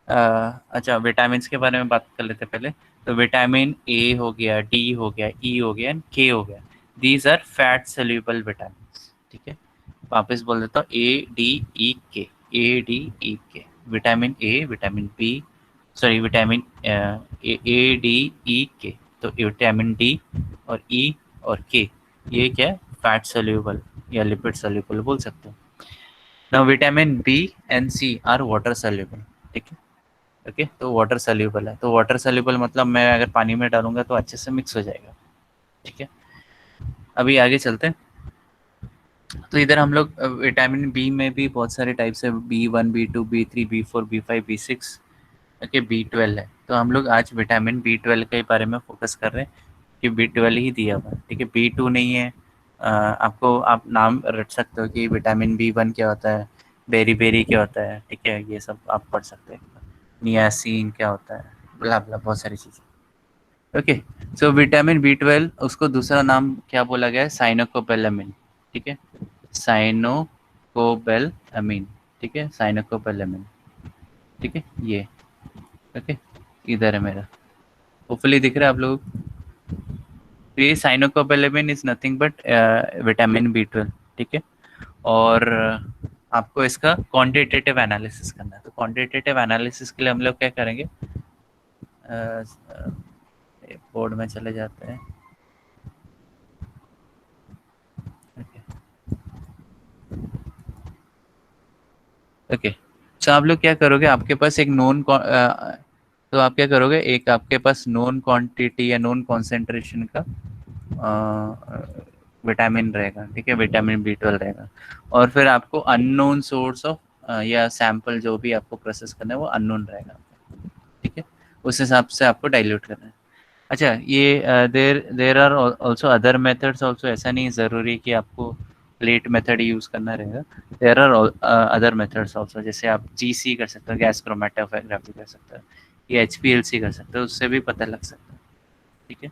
अच्छा विटामिन के बारे में बात कर लेते हैं पहले। तो विटामिन ए हो गया, डी हो गया, ई हो गया, के हो गया, these are fat soluble vitamin, ठीक है। वापस बोल देता हूँ, ए डी ई के, ए D E K, vitamin A, vitamin B, sorry vitamin A D E K, तो विटामिन डी और ई और के, ये क्या है, फैट सोल्यूबल या लिपिड सोल्यूबल बोल सकते हो। Now vitamin B and C are water soluble, ठीक है, ओके। तो वाटर सोल्यूबल है, तो वाटर सोल्यूबल मतलब मैं अगर पानी में डालूंगा तो अच्छे से मिक्स हो जाएगा, ठीक है। अभी आगे चलते हैं। तो इधर हम लोग विटामिन बी में भी बहुत सारे टाइप्स है, B1 B2 B3 B4 B5 B6, okay, B12 है। तो हम लोग आज विटामिन B12 के बारे में फोकस कर रहे हैं कि B12 ही दिया हुआ है, ठीक है, B2 नहीं है। आपको आप नाम रट सकते हो कि विटामिन B1 क्या होता है, बेरी बेरी क्या होता है, ठीक है, ये सब आप पढ़ सकते हैं। नियासिन क्या होता है, ब्ला ब्ला बहुत सारी चीज़ें, ओके। सो विटामिन B12 उसको दूसरा नाम क्या बोला गया है, साइनोकोबालामिन, ठीक है, साइनोकोबालामिन, ठीक है, साइनोकोबालामिन, ठीक है, ये ओके। इधर है मेरा, होपफुली दिख रहा है आप लोगों को। तो ये cyanocobalamin is nothing but vitamin B12, ठीक है। और आपको इसका क्वांटिटेटिव एनालिसिस करना है। तो क्वांटिटेटिव एनालिसिस के लिए हम लोग क्या करेंगे, बोर्ड में चले जाते हैं, ओके। सो आप लोग क्या करोगे, आपके पास एक नोन, तो आप क्या करोगे, एक आपके पास नोन क्वांटिटी या नोन कॉन्सेंट्रेशन का विटामिन रहेगा, ठीक है, विटामिन B12 रहेगा। और फिर आपको अननोन सोर्स ऑफ या सैंपल जो भी आपको प्रोसेस करना है वो अननोन रहेगा, ठीक है। उस हिसाब से आपको डाइल्यूट करना है। अच्छा, ये there there are also other methods also, ऐसा नहीं ज़रूरी कि आपको प्लेट मेथड यूज़ करना रहेगा। There are other methods also, जैसे आप GC कर सकते हो, गैस क्रोमेटोग्राफी कर सकते हो, या HPLC कर सकते हो, उससे भी पता लग सकता है, ठीक है।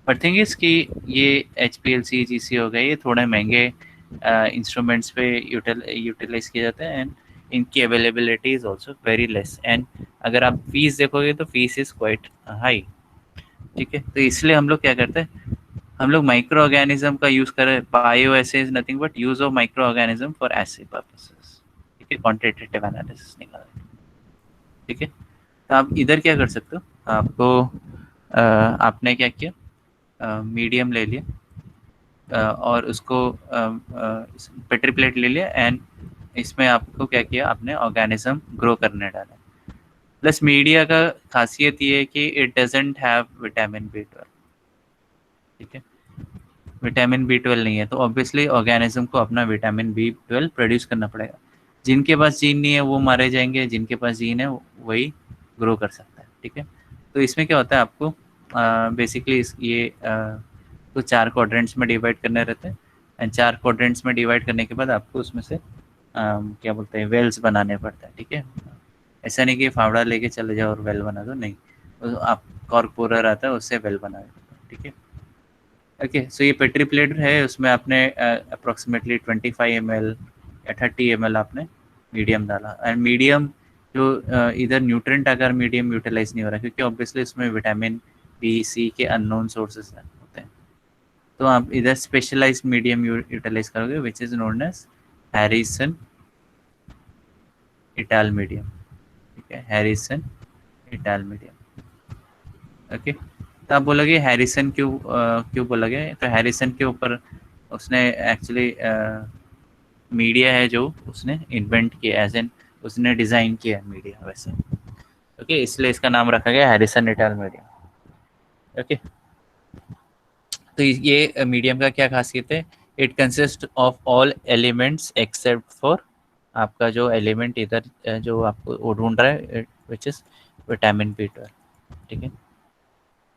पर थिंग इज़ कि ये HPLC GC हो गए, ये थोड़े महंगे इंस्ट्रूमेंट्स पे यूटिलाइज किए जाते हैं, एंड इनकी availability is also very less, and अगर आप फीस देखोगे तो फीस इज़ क्वाइट हाई, ठीक है। तो इसलिए हम लोग क्या करते हैं, हम लोग माइक्रो ऑर्गेनिज्म का यूज़ कर रहे हैं। Bio essay is nothing but use of micro organism for essay purposes, ठीक है, क्वांटिटेटिव एनालिसिस निकाल, ठीक है। तो आप इधर क्या कर सकते हो, आपको आपने क्या किया, मीडियम ले लिया, और उसको पेट्री प्लेट ले लिया, एंड इसमें आपको क्या किया, आपने ऑर्गेनिज्म ग्रो करने डाला। प्लस मीडिया का खासियत ये है कि it doesn't have vitamin B12, ठीक है, विटामिन B12 नहीं है, तो ऑब्वियसली ऑर्गेनिज्म को अपना विटामिन B12 प्रोड्यूस करना पड़ेगा। जिनके पास जीन नहीं है वो मारे जाएंगे, जिनके पास जीन है वही ग्रो कर सकता है, ठीक है। तो इसमें क्या होता है, आपको बेसिकली ये तो 4 क्वाड्रेंट्स में डिवाइड करने रहते हैं, एंड 4 क्वाड्रेंट्स में डिवाइड करने के बाद आपको उसमें से क्या बोलते हैं, वेल्स बनाने पड़ते हैं, ठीक है। ऐसा नहीं कि फावड़ा लेके चले जाओ और वेल बना दो, नहीं, तो आप कॉर्पोरर आता है उससे वेल बना दो, ठीक है। ओके, सो ये पेट्री प्लेट है, उसमें आपने अप्रोक्सीमेटली 25 ml या 30 ml आपने मीडियम डाला, एंड मीडियम जो इधर न्यूट्रेंट अगर मीडियम यूटिलाइज नहीं हो रहा, क्योंकि ऑब्वियसली इसमें विटामिन B C के अननोन सोर्सेस होते हैं, तो आप इधर स्पेशलाइज मीडियम यूटिलाइज करोगे which is known as Harrison et al medium, ठीक है, हैरिसन इटाल मीडियम, ओके। तो आप बोलोगे हैरिसन क्यों बोला गया, तो हैरिसन के ऊपर उसने एक्चुअली मीडिया है जो उसने इन्वेंट किया, एज एन उसने डिज़ाइन किया मीडिया वैसे, ओके, इसलिए इसका नाम रखा गया हैरिसन इटाल मीडिया, ओके, तो ये मीडियम का क्या खासियत है, it consist of all elements except for आपका जो एलिमेंट इधर जो आपको वो ढूंढ रहा है विच इज विटामिन B12, ठीक है।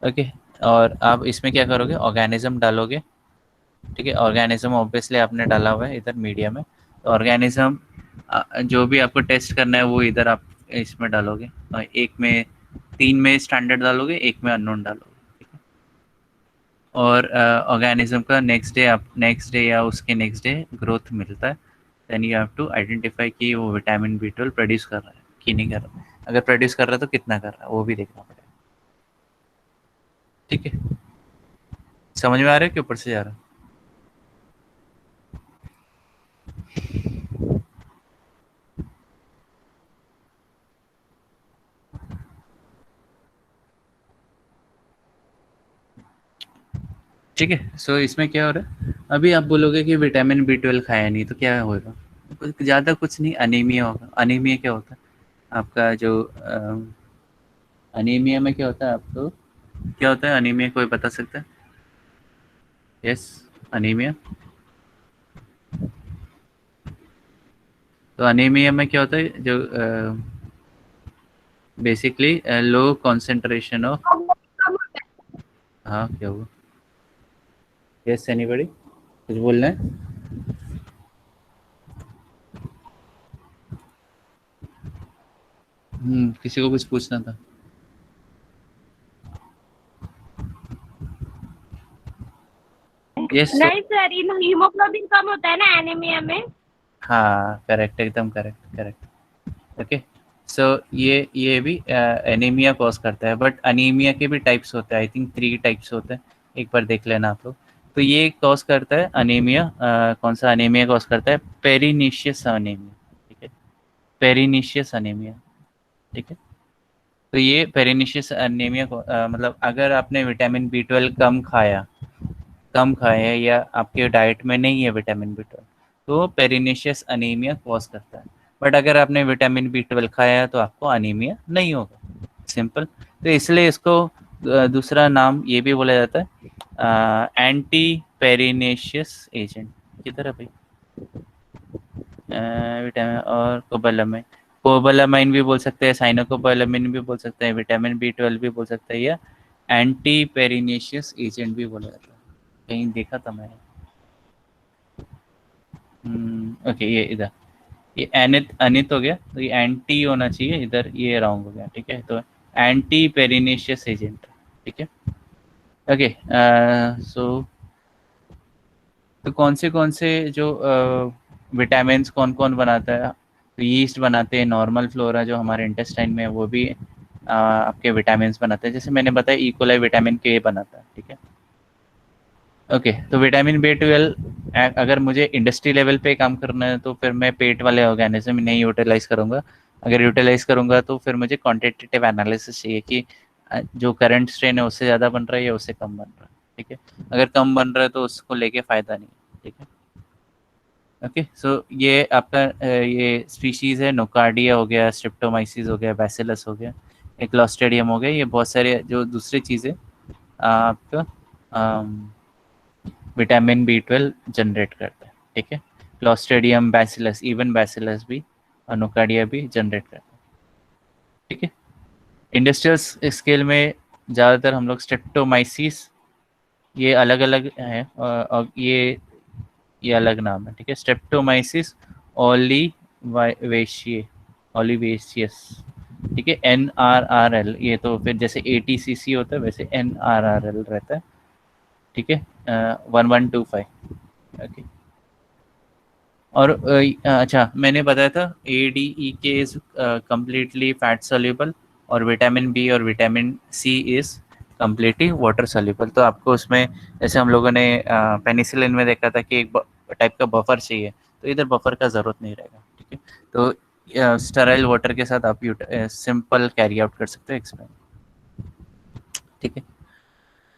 ओके, और आप इसमें क्या करोगे, ऑर्गेनिज्म डालोगे, ठीक है। ऑर्गेनिज्म ऑब्वियसली आपने डाला हुआ है इधर मीडिया में, तो ऑर्गेनिज्म जो भी आपको टेस्ट करना है वो इधर आप इसमें डालोगे, एक में 3 में स्टैंडर्ड डालोगे, एक में अननोन डालोगे, ठीक है। और ऑर्गेनिज्म का नेक्स्ट डे या उसके नेक्स्ट डे ग्रोथ मिलता है, then you have to identify कि वो विटामिन B12 प्रोड्यूस कर रहा है कि नहीं कर रहा है, अगर प्रोड्यूस कर रहा है तो कितना कर रहा है वो भी देखना पड़ेगा, ठीक है। समझ में आ रहा है कि ऊपर से जा रहा है? ठीक है, सो इसमें क्या हो रहा है, अभी आप बोलोगे कि विटामिन B12 खाया नहीं तो क्या होगा, ज़्यादा कुछ नहीं, अनीमिया होगा। अनीमिया क्या होता है आपका, जो अनीमिया में क्या होता है आपको, क्या होता है अनीमिया, कोई बता सकता है? Yes, anaemia. तो अनीमिया में क्या होता है, जो बेसिकली लो कॉन्सेंट्रेशन ऑफ, हाँ क्या हुआ, यस एनीबॉडी कुछ बोलना है? किसी को कुछ पूछना था? यस, नहीं सर, हीमोग्लोबिन कम होता है ना एनीमिया में। हाँ करेक्ट, एकदम करेक्ट करेक्ट। ओके, सो ये भी एनीमिया कॉज करता है, बट अनीमिया के भी टाइप्स होते हैं, आई थिंक 3 टाइप्स होते हैं, एक बार देख लेना आप लोग। तो ये कॉज करता है अनीमिया, कौन सा अनीमिया कॉज करता है, पेरिनीशियस अनीमिया, ठीक है, पेरिनीशियस अनीमिया, ठीक है। तो ये पेरिनीशियस अनीमिया को मतलब अगर आपने विटामिन B12 कम खाया है या आपके डाइट में नहीं है विटामिन B12, तो पेरिनीशियस अनीमिया कॉज करता है। बट अगर आपने विटामिन B12 खाया है तो आपको अनीमिया नहीं होगा, सिंपल। तो इसलिए इसको दूसरा नाम ये भी बोला जाता है एंटी पेरिनेशियस एजेंट। किधर है भाई, विटामिन और कोबालामाइन, कोबालामाइन भी बोल सकते हैं, साइनोकोबालामाइन भी बोल सकते हैं, विटामिन B12 भी बोल सकते हैं, या एंटी पेरिनेशियस एजेंट भी बोला जाता है, कहीं देखा था मैंने। ओके, ये इधर ये अनित अनित हो गया, तो ये एंटी होना चाहिए, इधर ये रॉन्ग हो गया, ठीक है। तो एंटी पेरिनेशियस एजेंट, ठीक है। ओके, सो तो कौन से जो विटामिन कौन कौन बनाता है, तो यीस्ट बनाते हैं, नॉर्मल फ्लोरा जो हमारे इंटेस्टाइन में है वो भी आपके विटामिन बनाते हैं, जैसे मैंने बताया इकोलाई विटामिन के बनाता है, ठीक है। ओके, तो विटामिन B12 अगर मुझे इंडस्ट्री लेवल पे काम करना है तो फिर मैं पेट वाले ऑर्गेनिज्म नहीं यूटिलाइज करूंगा, अगर यूटिलाइज करूंगा तो फिर मुझे क्वांटिटेटिव एनालिसिस चाहिए कि जो करंट स्ट्रेन है उससे ज़्यादा बन रहा है या उससे कम बन रहा है, ठीक है। अगर कम बन रहा है तो उसको लेके फ़ायदा नहीं, ठीक है। ओके, सो ये आपका ये स्पीशीज़ है, नोकार्डिया हो गया, स्ट्रिप्टोमाइसिस हो गया, बैसिलस हो गया, एक क्लॉस्ट्रिडियम हो गया, ये बहुत सारे जो दूसरी चीज़ें आपका विटामिन B12 जनरेट करता है, ठीक है। क्लॉस्ट्रिडियम, बैसिलस, इवन बैसिलस भी और नोकार्डिया भी जनरेट करता है, ठीक है। इंडस्ट्रियल स्केल में ज़्यादातर हम लोग स्ट्रेप्टोमाइसिस, ये अलग अलग है और ये अलग नाम है, ठीक है। स्ट्रेप्टोमाइसिस ओलिवेशिये, ओलिवेशियस, ठीक है। NRRL, ये तो फिर जैसे ATCC होता है वैसे NRRL रहता है, ठीक है। 1125, ओके। और अच्छा मैंने बताया था ADE is completely fat soluble, और विटामिन B और vitamin C is completely water soluble. तो आपको उसमें जैसे हम लोगों ने पेनिसिलिन में देखा था कि एक टाइप का बफर चाहिए, तो इधर बफर का ज़रूरत नहीं रहेगा, ठीक है। तो स्टराइल वाटर के साथ आप सिंपल कैरी आउट कर सकते हो एक्सपेरिमेंट, ठीक है।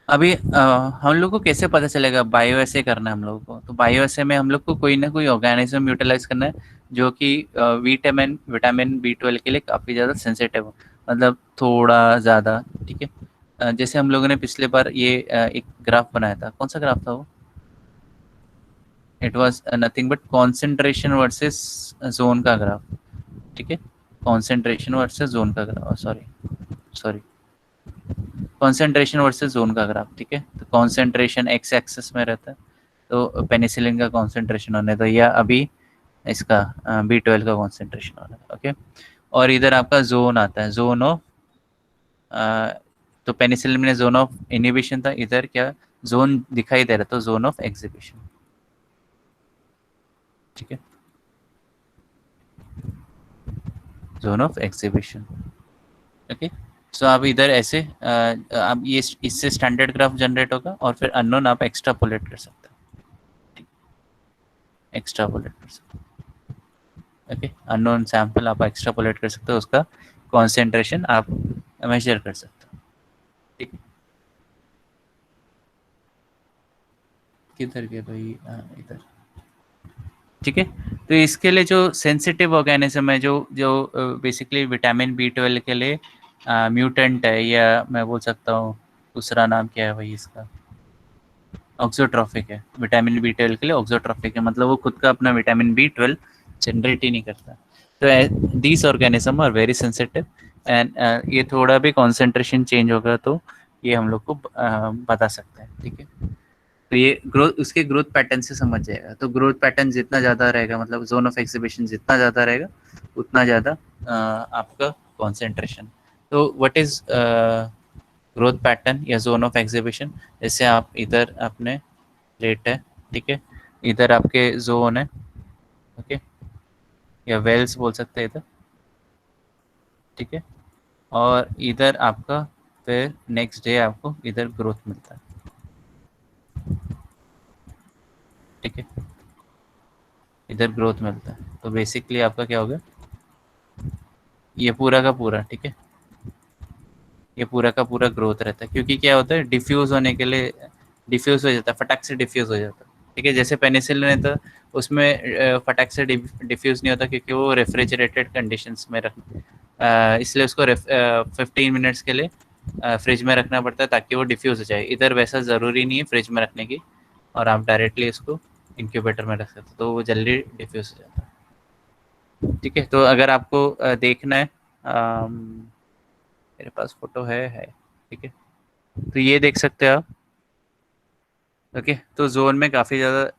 अभी हम लोग को कैसे पता चलेगा बायो ऐसे करना है हम लोगों को, तो बायो ऐसे में हम लोग को कोई ना कोई ऑर्गेनिज्म यूटिलाइज करना है जो कि विटामिन B12 के लिए काफ़ी ज़्यादा सेंसिटिव हो, मतलब थोड़ा ज़्यादा, ठीक है। जैसे हम लोगों ने पिछले बार ये एक ग्राफ बनाया था, कौन सा ग्राफ था वो? It was nothing but concentration versus zone का ग्राफ, ठीक है, कॉन्सेंट्रेशन वर्सेस जोन का graph, sorry concentration versus zone का ग्राफ, ठीक है। तो कॉन्सेंट्रेशन एक्स एक्सिस में रहता है, तो पेनिसिलिन का कॉन्सेंट्रेशन होने दो, या अभी इसका B12 का कॉन्सेंट्रेशन होने दो, ओके। और इधर आपका जोन आता है, जोन ऑफ, तो पेनिसिलिन में जोन ऑफ इनहिबिशन था, इधर क्या जोन दिखाई दे रहा, तो जोन ऑफ एग्जिबिशन, ठीक है, जोन ऑफ एग्जिबिशन, ओके। सो आप इधर ऐसे आप ये इससे स्टैंडर्ड ग्राफ जनरेट होगा, और फिर अननोन आप एक्स्ट्रापोलेट कर सकते हो, एक्स्ट्रापोलेट कर सकते हो, ओके। अननोन सैंपल आप एक्स्ट्रापोलेट कर सकते हो, उसका कॉन्सेंट्रेशन आप मेजर कर सकते हो, ठीक है। किधर गए भाई? इधर, ठीक है। तो इसके लिए जो सेंसिटिव ऑर्गेनिज्म है, जो जो बेसिकली विटामिन B12 के लिए म्यूटेंट है, या मैं बोल सकता हूँ दूसरा नाम क्या है भाई इसका, ऑक्सोट्रॉफिक है। विटामिन B12 के लिए ऑक्सोट्रॉफिक है, मतलब वो खुद का अपना विटामिन B12 जनरेट ही नहीं करता। तो these organism are very sensitive, and ये थोड़ा भी कॉन्सेंट्रेशन चेंज होगा तो ये हम लोग को बता सकते हैं, ठीक है। तो ये ग्रोथ, उसके ग्रोथ पैटर्न से समझ जाएगा। तो ग्रोथ पैटर्न जितना ज़्यादा रहेगा, मतलब जोन ऑफ एक्सिबिशन जितना ज़्यादा रहेगा, उतना ज़्यादा आपका कॉन्सेंट्रेशन। तो व्हाट इज ग्रोथ पैटर्न या जोन ऑफ एक्सिबिशन? जैसे आप इधर अपने प्लेट है, ठीक है, इधर आपके जोन है, ओके, या वेल्स बोल सकते हैं इधर, ठीक है, और इधर आपका फिर नेक्स्ट डे आपको इधर ग्रोथ मिलता है, ठीक है, इधर ग्रोथ मिलता है। तो बेसिकली आपका क्या होगा, ये पूरा का पूरा, ठीक है, ये पूरा का पूरा ग्रोथ रहता है, क्योंकि क्या होता है, डिफ्यूज होने के लिए डिफ्यूज हो जाता है, फटाक से डिफ्यूज हो जाता है, ठीक है। जैसे पेनिसिलिन है तो उसमें फटाक से डिफ्यूज नहीं होता, क्योंकि वो रेफ्रिजरेटेड कंडीशंस में इसलिए उसको 15 मिनट्स के लिए फ्रिज में रखना पड़ता है, ताकि वो डिफ्यूज हो जाए। इधर वैसा ज़रूरी नहीं है फ्रिज में रखने की, और आप डायरेक्टली इसको इंक्यूबेटर में रख सकते हो, तो वो जल्दी डिफ्यूज हो जाता है, ठीक है। तो अगर आपको देखना है, मेरे पास फोटो है, ठीक है, तो ये देख सकते हैं आप, ओके। तो जोन में काफ़ी ज़्यादा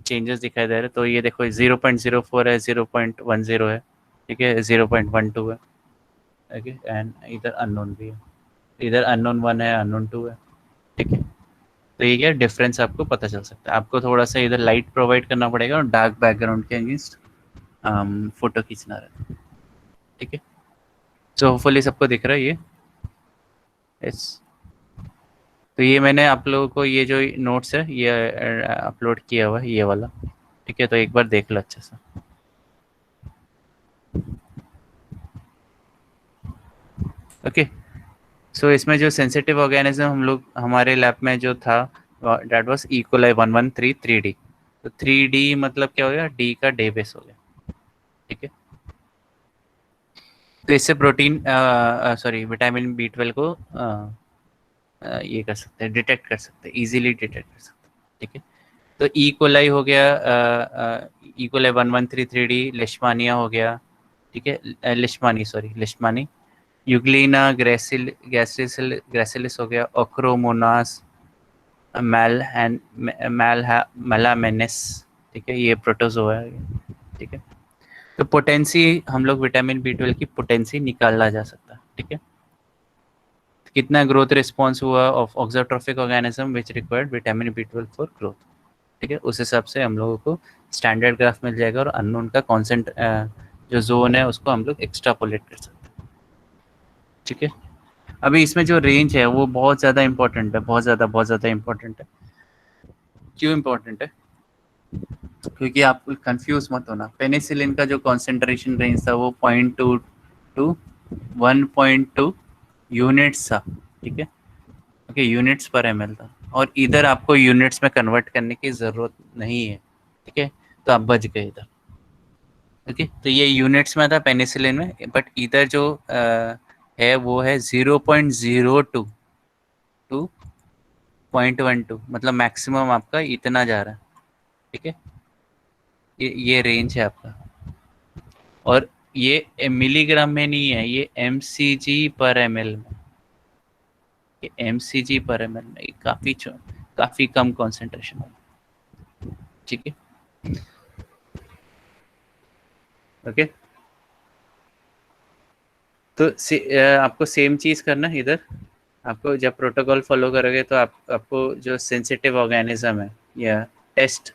चेंजेस दिखाई दे रहे हैं। तो ये देखो 0.04 है, 0.10 है, ठीक है, 0.12 है, ओके, एंड इधर अननोन भी है, इधर अननोन 1 है, अननोन 2 है, ठीक है। तो ये क्या डिफरेंस आपको पता चल सकता है। आपको थोड़ा सा इधर लाइट प्रोवाइड करना पड़ेगा, और डार्क बैकग्राउंड के अगेंस्ट फोटो खींचना रहता है, ठीक है। सो होपफुली सबको दिख रहा है ये, यस। तो ये मैंने आप लोगों को ये जो नोट्स है ये अपलोड किया हुआ है, ये वाला, ठीक है। तो एक बार देख लो अच्छे से, ओके। सो इसमें जो सेंसिटिव ऑर्गेनिज्म हम लोग हमारे लैब में जो था, डेट वाज इकोलाई 113 3D। तो 3D मतलब क्या हो गया, डी का डे बेस हो गया, ठीक है। तो इससे प्रोटीन, सॉरी, विटामिन B12 को ये कर सकते हैं, डिटेक्ट कर सकते हैं, इजीली डिटेक्ट कर सकते हैं, ठीक है। तो ई कोलाई हो गया, ई कोलाई 1133D, लिश्मानिया हो गया, ठीक है, लिश्मानी, सॉरी, लिश्मानी, यूग्लिना ग्रेसिलिस हो गया, ओक्रोमोनास, मेलामेनिस, ठीक है, ये प्रोटोजोआ है, ठीक है। तो पोटेंसी, हम लोग विटामिन B12 की पोटेंसी निकालना जा सकता है, ठीक है। कितना ग्रोथ रिस्पॉन्स हुआ of auxotrophic organism which required vitamin B12 for growth, ठीक है। उस हिसाब से हम लोगों को स्टैंडर्ड ग्राफ मिल जाएगा, और अननोन का कॉन्सेंट जो जोन है उसको हम लोग एक्स्ट्रापोलेट कर सकते हैं, ठीक है। अभी इसमें जो रेंज है वो बहुत ज़्यादा इंपॉर्टेंट है, बहुत ज़्यादा इंपॉर्टेंट है। क्यों इंपॉर्टेंट है? क्योंकि आप कंफ्यूज मत होना। पेनिसिलिन का जो कॉन्सेंट्रेशन रेंज था वो 0.2 टू 1.2 यूनिट्स था, ठीक है, ओके, यूनिट्स पर ml था, और इधर आपको यूनिट्स में कन्वर्ट करने की ज़रूरत नहीं है, ठीक है। तो आप बच गए इधर, ओके। तो ये यूनिट्स में था पेनिसिलिन में, बट इधर जो है वो है 0.02, टू 0.12, मतलब मैक्सिमम आपका इतना जा रहा है, ठीक है। ये रेंज है आपका, और ये मिलीग्राम में नहीं है, ये mcg/ml में, ये mcg/ml में, काफ़ी कम कॉन्सेंट्रेशन है, ठीक है। ओके, तो आपको सेम चीज़ करना है इधर। आपको जब प्रोटोकॉल फॉलो करोगे तो आपको जो सेंसिटिव ऑर्गेनिज्म है, या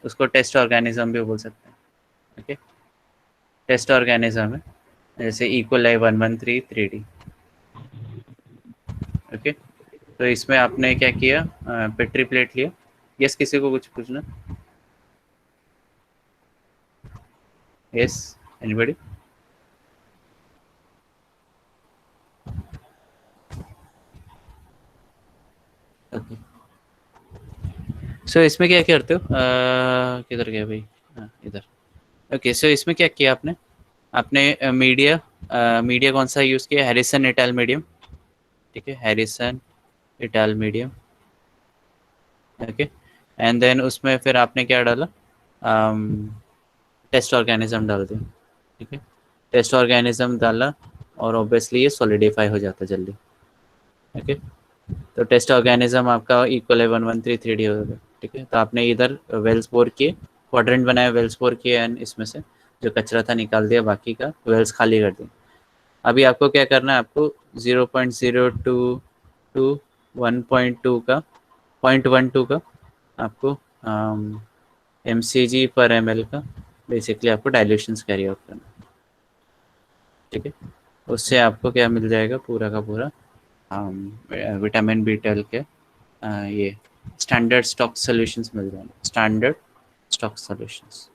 उसको टेस्ट ऑर्गेनिज्म भी बोल सकते हैं, ओके। टेस्ट ऑर्गेनिज्म है जैसे इकोलाई 1133D, ओके। तो इसमें आपने क्या किया, पेट्री प्लेट लिया। यस, किसी को कुछ पूछना? Yes, anybody? ओके, सो इसमें क्या करते हो, किधर गया भाई, हाँ इधर। ओके, सो इसमें क्या किया आपने, मीडिया कौन सा यूज़ किया, हैरिसन इटाल मीडियम, ठीक है, Harrison et al medium, okay. And then उसमें फिर आपने क्या डाला, टेस्ट ऑर्गेनिज्म डाल दिया, ठीक है। टेस्ट ऑर्गेनिज्म डाला और ऑब्वियसली ये सॉलिडिफाई हो जाता है जल्दी, ओके। तो टेस्ट ऑर्गेनिज्म आपका इक्वल है 1133D होगा, ठीक है। तो आपने इधर वेल्स बोर किए, क्वाड्रेंट बनाया, वेल्स बोर किए, एंड इसमें से जो कचरा था निकाल दिया, बाकी का वेल्स खाली कर दिया। अभी आपको क्या करना है, आपको 0.02 टू 1.2 का 0.12 का आपको mcg/ml का बेसिकली आपको डाइल्यूशंस कैरी आउट करना है, ठीक है। उससे आपको क्या मिल जाएगा, पूरा का पूरा विटामिन B12 के ये स्टैंडर्ड स्टॉक सॉल्यूशंस मिल जाएंगे, स्टैंडर्ड स्टॉक सॉल्यूशंस,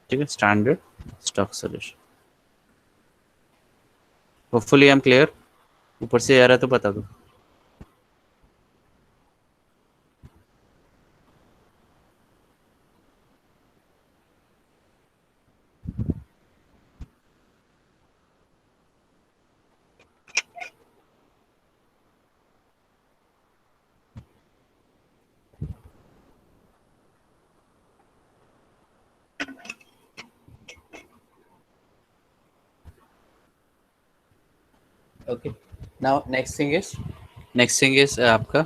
ठीक है, standard stock solution. Hopefully I am clear, ऊपर से आ रहा है तो बता दो। Okay, now next thing is आपका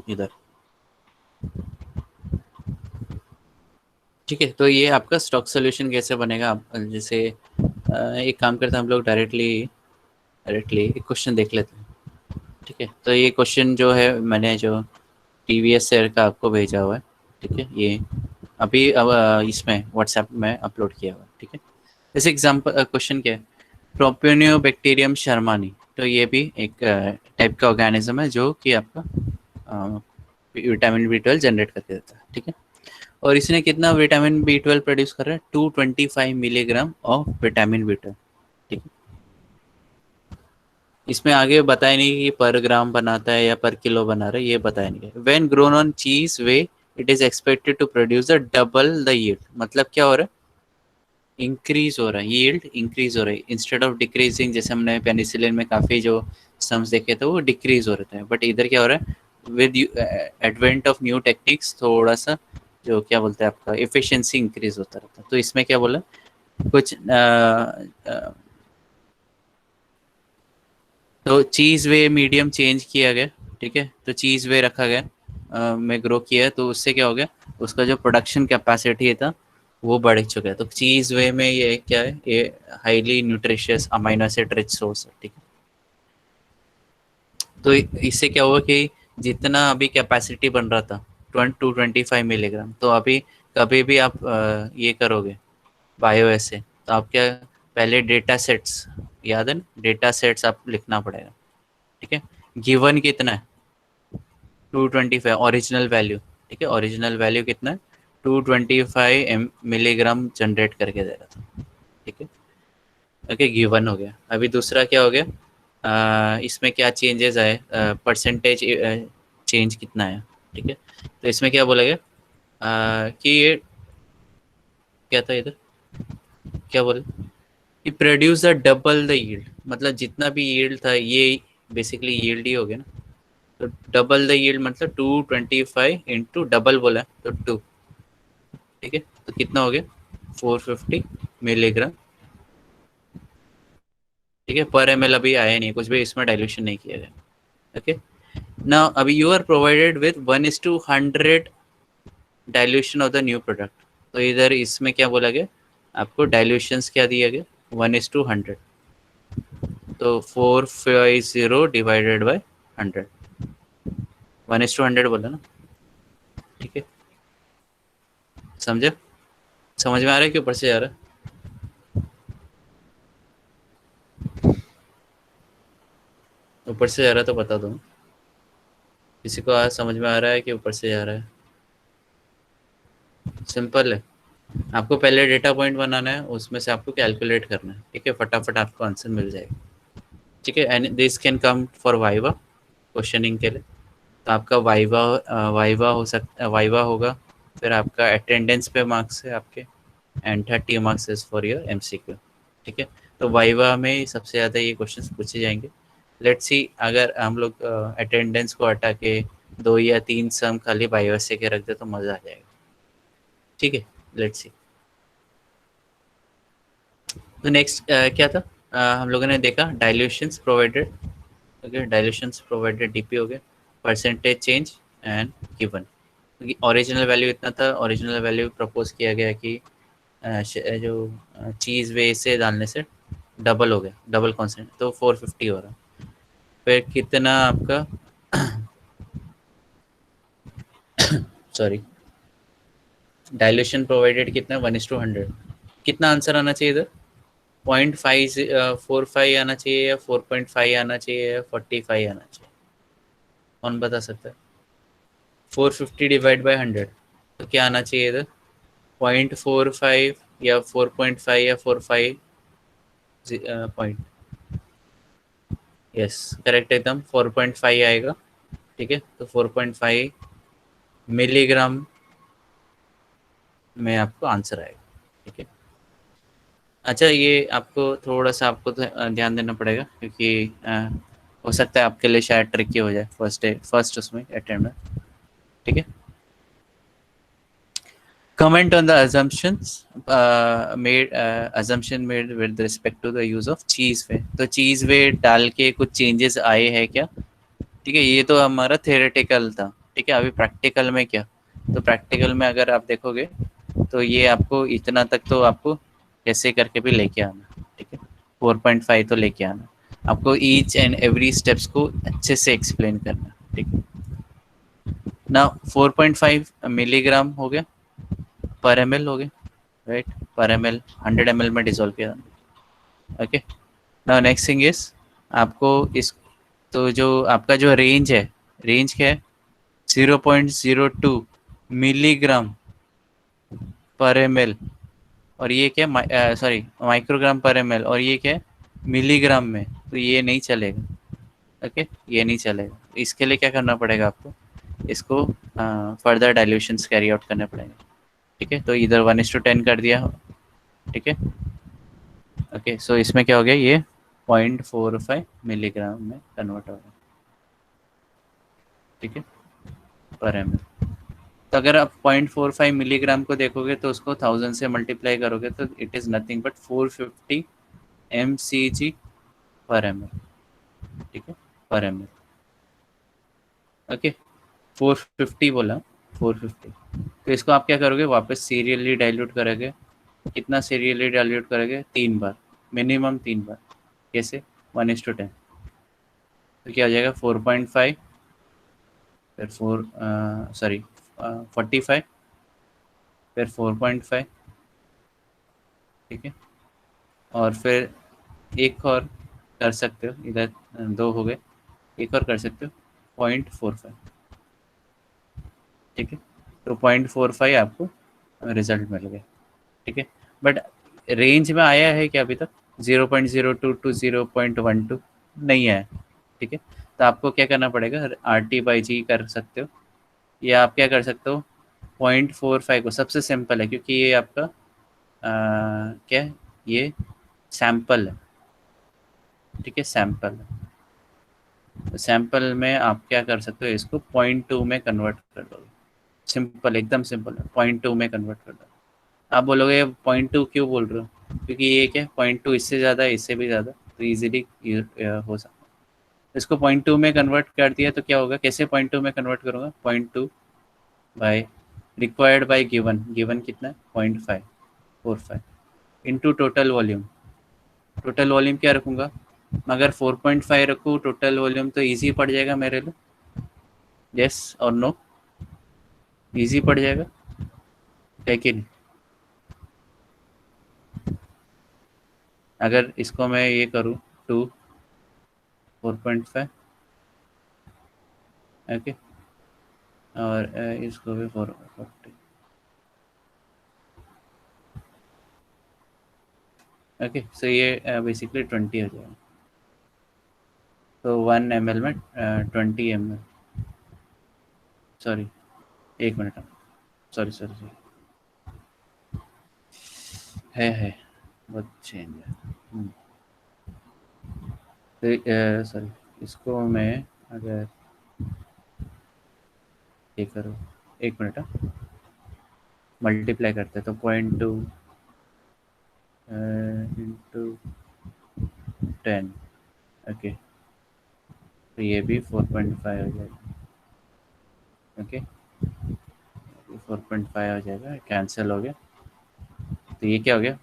इधर, ठीक है। तो ये आपका स्टॉक सॉल्यूशन कैसे बनेगा, आप जैसे एक काम करते हैं हम लोग, डायरेक्टली एक क्वेश्चन देख लेते हैं, ठीक है। तो ये क्वेश्चन जो है मैंने जो TVS शेयर का आपको भेजा हुआ है, ठीक है, ये अभी अब इसमें व्हाट्सएप में अपलोड किया हुआ है, ठीक है। जैसे एग्जाम्पल क्वेश्चन क्या है, प्रोपियोनियोबैक्टीरियम शर्मानी, तो ये भी एक टाइप का ऑर्गेनिज्म है जो कि आपका विटामिन B12 जनरेट करके देता है, ठीक है। और इसने कितना विटामिन B12 प्रोड्यूस कर रहा है, 225 मिलीग्राम ऑफ विटामिन B12, ठीक है। इसमें आगे बताया नहीं कि पर ग्राम बनाता है या पर किलो बना रहा है, ये बताया नहीं है। When grown on cheese whey it is expected to produce the double the yield, मतलब क्या हो रहा है, इंक्रीज हो रहा है, यील्ड इंक्रीज हो रहा है इंस्टेड ऑफ डिक्रीजिंग। जैसे हमने पेनिसिलिन में काफ़ी जो सम्स देखे थे वो डिक्रीज हो रहे थे, बट इधर क्या हो रहा है, with advent of new techniques थोड़ा सा जो क्या बोलते हैं आपका एफिशिएंसी इंक्रीज होता रहता है। तो इसमें क्या बोला, कुछ तो चीज़ वे मीडियम चेंज किया गया, ठीक है। तो चीज़ वे रखा गया में ग्रो किया, तो उससे क्या हो गया, उसका जो प्रोडक्शन कैपेसिटी था वो बढ़ चुका है। तो चीज़ वे में ये क्या है, ये highly nutritious amino acid rich source है, ठीक है। तो इससे क्या हुआ कि जितना अभी कैपेसिटी बन रहा था 225 मिलीग्राम, तो अभी कभी भी आप ये करोगे बायो ऐसे, तो आप क्या, पहले डेटा सेट्स याद है ना, डेटा सेट्स आप लिखना पड़ेगा, ठीक है। गिवन कितना है, 225 ओरिजिनल वैल्यू, ठीक है। ओरिजिनल वैल्यू कितना है, 225 मिलीग्राम जनरेट करके दे रहा था, ठीक है। ओके, गिवन हो गया। अभी दूसरा क्या हो गया, इसमें क्या चेंजेस आए, परसेंटेज चेंज कितना है, ठीक है। तो इसमें क्या बोला गया, कि ये क्या था इधर, क्या बोले, कि produce the double the yield, मतलब जितना भी यील्ड था ये बेसिकली यील्ड ही हो गया ना, तो डबल द यील्ड मतलब 225 इंटू डबल बोला है, तो 2, ठीक है, तो कितना हो गया 450 मिलीग्राम, ठीक है, पर एम एल। अभी आया नहीं, कुछ भी इसमें डाइल्यूशन नहीं किया गया। ओके, नाउ अभी you are provided with 1:100 dilution of the new product. तो इधर इसमें क्या बोला गया आपको, डाइल्यूशंस क्या दिया गया 1:100, तो 450 डिवाइडेड बाय 100, 1:100 बोला ना, ठीक है, समझे, समझ में आ रहा है कि ऊपर से जा रहा है? ऊपर से जा रहा है तो बता दो, किसी को आज समझ में आ रहा है कि ऊपर से जा रहा है? सिंपल है, आपको पहले डेटा पॉइंट बनाना है, उसमें से आपको कैलकुलेट करना है, ठीक है, फटाफट आपको आंसर मिल जाएगा, ठीक है। And this can come for viva, questioning के लिए। तो आपका वाइवा वाइवा हो सकता, वाइवा होगा, फिर आपका अटेंडेंस पे मार्क्स है आपके, and 30 marks is for your MCQ, ठीक है। तो वाइवा में सबसे ज़्यादा ये क्वेश्चंस पूछे जाएंगे। लेट्स सी, अगर हम लोग अटेंडेंस को हटा के 2 या 3 सम खाली वाइवा से के रख दे तो मज़ा आ जाएगा, ठीक है। लेट्स सी, तो नेक्स्ट क्या था, हम लोगों ने देखा dilutions provided, okay, dilutions provided DP हो गया, परसेंटेज चेंज एंड गिवन, क्योंकि ओरिजिनल वैल्यू इतना था, ओरिजिनल वैल्यू प्रपोज किया गया कि जो चीज़ वे से डालने से डबल हो गया, डबल कॉन्सेंट, तो 450 हो रहा। फिर कितना आपका सॉरी, डाइल्यूशन प्रोवाइडेड कितना 1:100, कितना आंसर आना चाहिए इधर, 0.545 आना चाहिए या 4.5 आना चाहिए या 45 आना चाहिए, कौन बता सकता है? 450 डिवाइड बाई 100, तो क्या आना चाहिए इधर, 0.45 या 4.5 या 45 पॉइंट, यस करेक्ट, एकदम 4.5 आएगा, ठीक है। तो 4.5 मिलीग्राम में आपको आंसर आएगा, ठीक है। अच्छा, ये आपको थोड़ा सा आपको ध्यान देना पड़ेगा, क्योंकि हो सकता है आपके लिए शायद ट्रिकी हो जाए फर्स्ट उसमें अटेम्प्ट में, ठीक है। Comment on the assumption made with respect to the use of cheese way। तो चीज़ वे डाल के कुछ चेंजेस आए हैं क्या, ठीक है, ये तो हमारा थियोरेटिकल था, ठीक है। अभी प्रैक्टिकल में क्या, तो प्रैक्टिकल में अगर आप देखोगे तो ये आपको इतना तक तो आपको कैसे करके भी लेके आना, ठीक है, 4.5 तो लेके आना, आपको ईच एंड एवरी स्टेप्स को अच्छे से एक्सप्लेन करना, ठीक है ना। 4.5 मिलीग्राम हो गया, पर एम एल हो गया, राइट, पर एम एल 100 ml में डिजोल्व किया, okay. Now next thing is, आपको इस, तो जो आपका जो रेंज है, रेंज क्या है 0.02 मिलीग्राम पर एम एल, और ये क्या, सॉरी माइक्रोग्राम पर एम एल, और ये क्या है मिलीग्राम में, तो ये नहीं चलेगा, ओके, ये नहीं चलेगा। इसके लिए क्या करना पड़ेगा आपको, इसको फर्दर डाइल्यूशंस कैरी आउट करने पड़ेंगे, ठीक है। तो इधर 1:10 कर दिया, ठीक है, ओके। सो इसमें क्या हो गया, ये 0.45 मिलीग्राम में कन्वर्ट हो गया, ठीक है, पर एम। तो अगर आप 0.45 मिलीग्राम को देखोगे तो उसको 1000 से मल्टीप्लाई करोगे तो it is nothing but 450 mcg पर एम, ठीक है, पर एम, ओके, 450 बोला, 450। तो इसको आप क्या करोगे, वापस सीरियली डाइल्यूट करोगे, कितना सीरियली डाइल्यूट करोगे, 3 बार, मिनिमम 3 बार, कैसे 1:10, तो क्या हो जाएगा 4.5, फिर 45, फिर 4.5, ठीक है, और फिर एक और कर सकते हो इधर, 2 हो गए, एक और कर सकते हो 0.45, ठीक है। तो 0.45 आपको रिजल्ट मिल गया, ठीक है। बट रेंज में आया है क्या अभी तक, 0.02 टू 0.12 नहीं आया, ठीक है। तो आपको क्या करना पड़ेगा, RT/G कर सकते हो, या आप क्या कर सकते हो 0.45 को, सबसे सिंपल है क्योंकि ये आपका क्या है, ये सैंपल है, ठीक है, सैंपल है, सैंपल में आप क्या कर सकते हो, इसको 0.2 में कन्वर्ट कर दो। सिंपल, एकदम सिंपल है, 0.2 में कन्वर्ट कर दो। आप बोलोगे 0.2 क्यों बोल रहे हो, क्योंकि ये क्या 0.2 इससे ज़्यादा है, इससे भी ज़्यादा, तो ईजिली हो सकता है। इसको 0.2 में कन्वर्ट कर दिया तो क्या होगा, कैसे 0.2 में कन्वर्ट करूँगा, 0.2 by required by given, given कितना है 0.545 into total volume. Total volume क्या रखूँगा, अगर 4.5 रखूँ टोटल वॉल्यूम तो ईजी पड़ जाएगा मेरे लिए, यस और नो, ईजी पड़ जाएगा है कि नहीं। अगर इसको मैं ये करूँ 2 4.5 ओके, और इसको भी 440 ओके, सो ये बेसिकली 20 हो जाएगा। तो 1 ml में 20 ml, sorry 1 minute, sorry sorry sorry, है बहुत चेंज है। तो सॉरी, इसको मैं अगर ये करूँ, 1 मिनट मल्टीप्लाई करते हैं तो 0.2 इंटू 10 ओके, तो ये भी 4.5 हो जाएगा ओके, 4.5 हो जाएगा, कैंसिल हो गया, तो ये क्या हो गया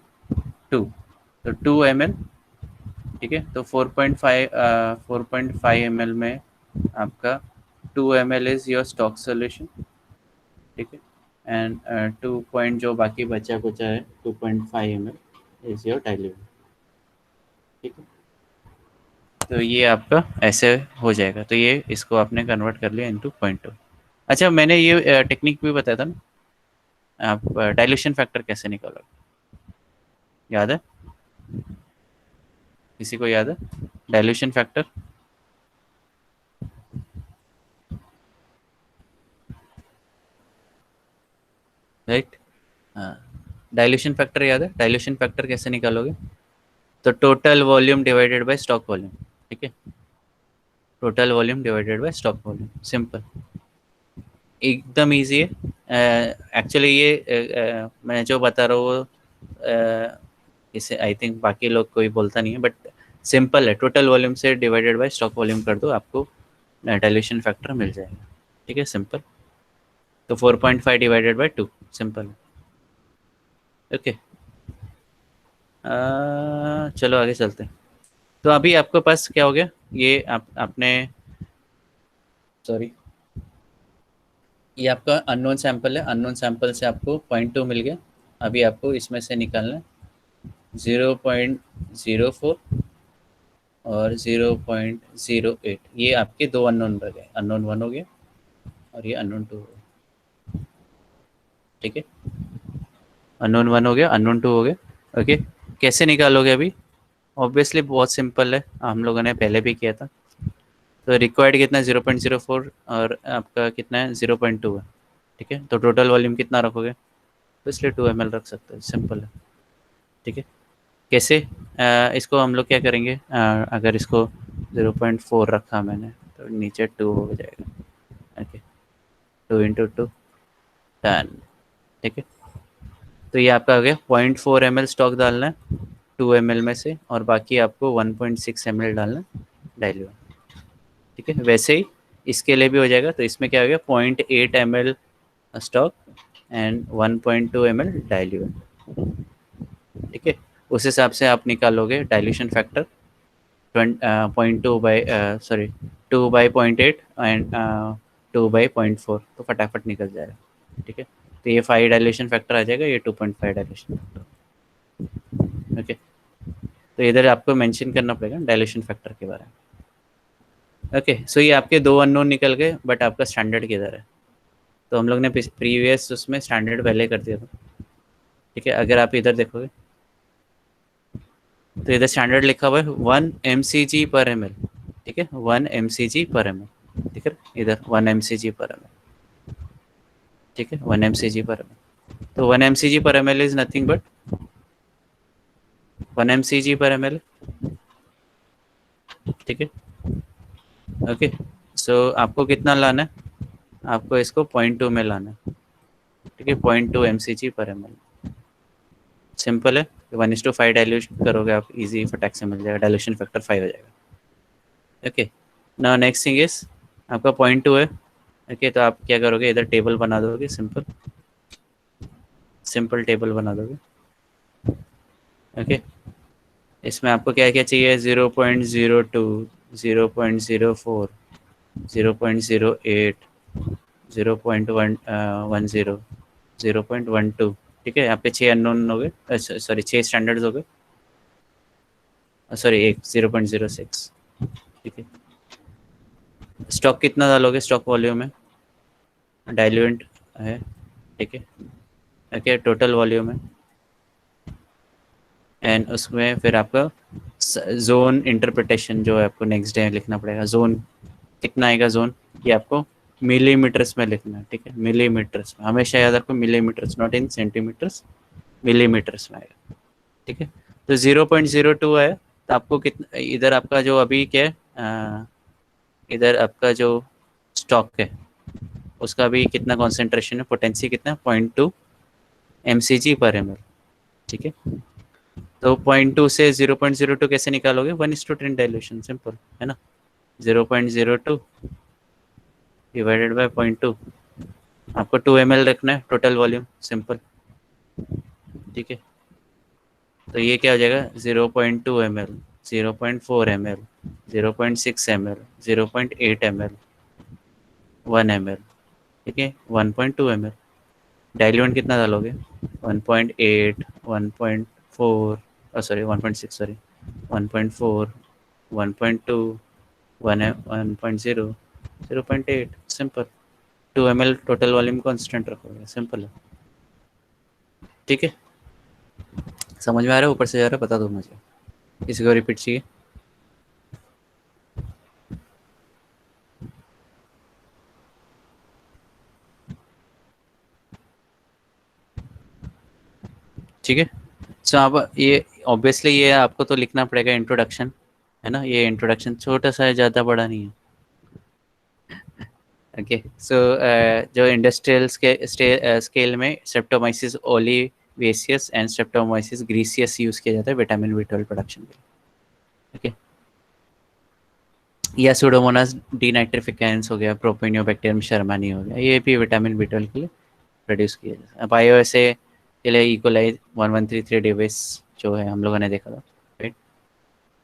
2, तो 2 ml, ठीक है। तो 4.5 ml में आपका 2 ml is your stock solution, ठीक है, एंड 2 पॉइंट जो बाकी बचा कुचा है 2.5 ml इज योर डाइल्यूट, ठीक है। तो ये आपका ऐसे हो जाएगा, तो ये इसको आपने कन्वर्ट कर लिया इनटू 0.2। अच्छा, मैंने ये टेक्निक भी बताया था ना, आप डाइल्यूशन फैक्टर कैसे निकालोगे, याद है, किसी को याद है डाइल्यूशन फैक्टर, राइट, हाँ, डाइल्यूशन फैक्टर याद है, डाइल्यूशन फैक्टर कैसे निकालोगे, तो total volume divided by stroke volume, ठीक है, total volume divided by stroke volume, simple, एकदम इजी है। एक्चुअली ये मैं जो बता रहा हूँ वो इसे आई थिंक बाकी लोग कोई बोलता नहीं है, बट सिंपल है, टोटल वॉल्यूम से डिवाइडेड बाय स्टॉक वॉल्यूम कर दो, आपको डाइल्यूशन फैक्टर मिल जाएगा, ठीक है, सिंपल। तो 4.5 डिवाइडेड बाय 2, सिंपल, ओके। चलो आगे चलते हैं। तो अभी आपके पास क्या हो गया, ये आपने, सॉरी, ये आपका अननोन सैंपल है, अननोन सैंपल से आपको 0.2 मिल गया। अभी आपको इसमें से निकालना है 0.04 और 0.08, ये आपके दो अननोन रह गए, अननोन 1 हो गया और ये अननोन 2 हो गया, ठीक है, अननोन 1 हो गया, अननोन 2 हो गया, ओके। कैसे निकालोगे अभी, ऑब्वियसली बहुत सिंपल है, हम लोगों ने पहले भी किया था। तो रिक्वायर्ड कितना है 0.04 और आपका कितना है 0.2 है, ठीक है, तो टोटल वॉल्यूम कितना रखोगे, तो इसलिए 2 ml रख सकते हैं, सिंपल है, ठीक है। कैसे, इसको हम लोग क्या करेंगे, अगर इसको 0.4 रखा मैंने तो नीचे 2 हो जाएगा, ओके, 2 इंटू 2 10, ठीक है। तो ये आपका हो गया 0.4 ml स्टॉक डालना है 2 ml में से, और बाकी आपको 1.6 ml डालना है डाइल्यूट, ठीक है। वैसे ही इसके लिए भी हो जाएगा, तो इसमें क्या हो गया 0.8 ml stock and 1.2 ml dilute, ठीक है। उस हिसाब से आप निकालोगे dilution factor 0.2 by sorry 2/0.8 and 2/0.4, तो फटाफट निकल जाएगा, ठीक है। तो ये 5 डाइल्यूशन फैक्टर आ जाएगा, ये 2.5 डाइल्यूशन फैक्टर, ओके। तो इधर आपको मेंशन करना पड़ेगा डाइल्यूशन फैक्टर के बारे में, ओके। सो ये आपके दो अननोन निकल गए, बट आपका स्टैंडर्ड किधर है, तो हम लोग ने प्रीवियस उसमें स्टैंडर्ड पहले कर दिया था, ठीक है। अगर आप इधर देखोगे तो इधर स्टैंडर्ड लिखा हुआ है 1 mcg पर ml, ठीक है, 1 mcg पर ml, ठीक है, इधर 1 mcg पर ml, ठीक है, 1 mcg पर ml। तो 1 mcg पर ml is nothing but 1 mcg पर ml, ठीक है, ओके, सो आपको कितना लाना है, आपको इसको 0.2 में लाना है, ठीक है, 0.2 mcg पर ml। सिंपल है, 1:5 डाइल्यूट करोगे आप, इजी फटाक से मिल जाएगा, डाइल्यूशन फैक्टर 5 हो जाएगा। Okay, now next thing is आपका 0.2 है। ओके, तो आप क्या करोगे, इधर टेबल बना दोगे, सिंपल सिंपल टेबल बना दोगे। ओके, इसमें आपको क्या क्या चाहिए, 0.02, 0.04, 0.08, 0.10, 0.12, ठीक है। यहाँ पे 6 अननोन हो गए, सॉरी 6 स्टैंडर्ड्स हो गए, सॉरी एक 0.06, ठीक है। स्टॉक कितना डालोगे, स्टॉक वॉल्यूम है, डाइल्यूएंट है, ठीक है। ओके, टोटल वॉल्यूम है, एंड उसमें फिर आपका जोन इंटरप्रिटेशन जो है आपको नेक्स्ट डे लिखना पड़ेगा। जोन कितना आएगा, जोन ये आपको मिलीमीटर्स में लिखना है, ठीक है, मिलीमीटर्स में, हमेशा याद रखो millimetres, not in centimetres, millimetres में आएगा, ठीक है। तो 0.02 है, तो आपको कितना, इधर आपका जो अभी क्या है, इधर आपका जो स्टॉक है उसका भी कितना कॉन्सेंट्रेशन है, पोटेंसी कितना है, 0.2 mcg पर ml, ठीक है। तो 0.2 से 0.02 कैसे निकालोगे, 1:10 डाइल्यूशन, सिंपल है ना, 0.02 डिवाइडेड बाय 0.2, आपको 2 ml रखना है टोटल वॉल्यूम, सिंपल, ठीक है। तो ये क्या हो जाएगा, 0.2 ml, 0.4 ml, 0.6 ml, 0.8 ml, 1 ml, ठीक है, 1.2 ml। डाइल्यूएंट कितना डालोगे, 1.8, 1.4, sorry 1.6, sorry 1.4, 1.2, 1.0, 0.8, simple, 2 ml total volume constant रखोगे, सिंपल है, ठीक है। समझ में आ रहा है, ऊपर से जा रहा है, बता दो मुझे, किसी को रिपीट चाहिए। ठीक है, सो आप ये ऑब्वियसली ये आपको तो लिखना पड़ेगा इंट्रोडक्शन, है ना, ये इंट्रोडक्शन छोटा सा है, ज़्यादा बड़ा नहीं है। ओके, सो जो इंडस्ट्रियल स्केल में स्ट्रेप्टोमाइसिस ओलिवेसियस एंड स्ट्रेप्टोमाइसिस ग्रीसियस यूज़ किया जाता है विटामिन B12 प्रोडक्शन के लिए। ओके, या सूडोमोनास डीनाइट्रिफिकेंस हो गया, प्रोपिनियोबैक्टीरियम शर्मानी हो गया, ये भी विटामिन B12 के लिए प्रोड्यूस किया जाता है। अब IOSA के लिए इकोलाई 1133 डिवाइस जो है हम लोगों ने देखा था, राइट।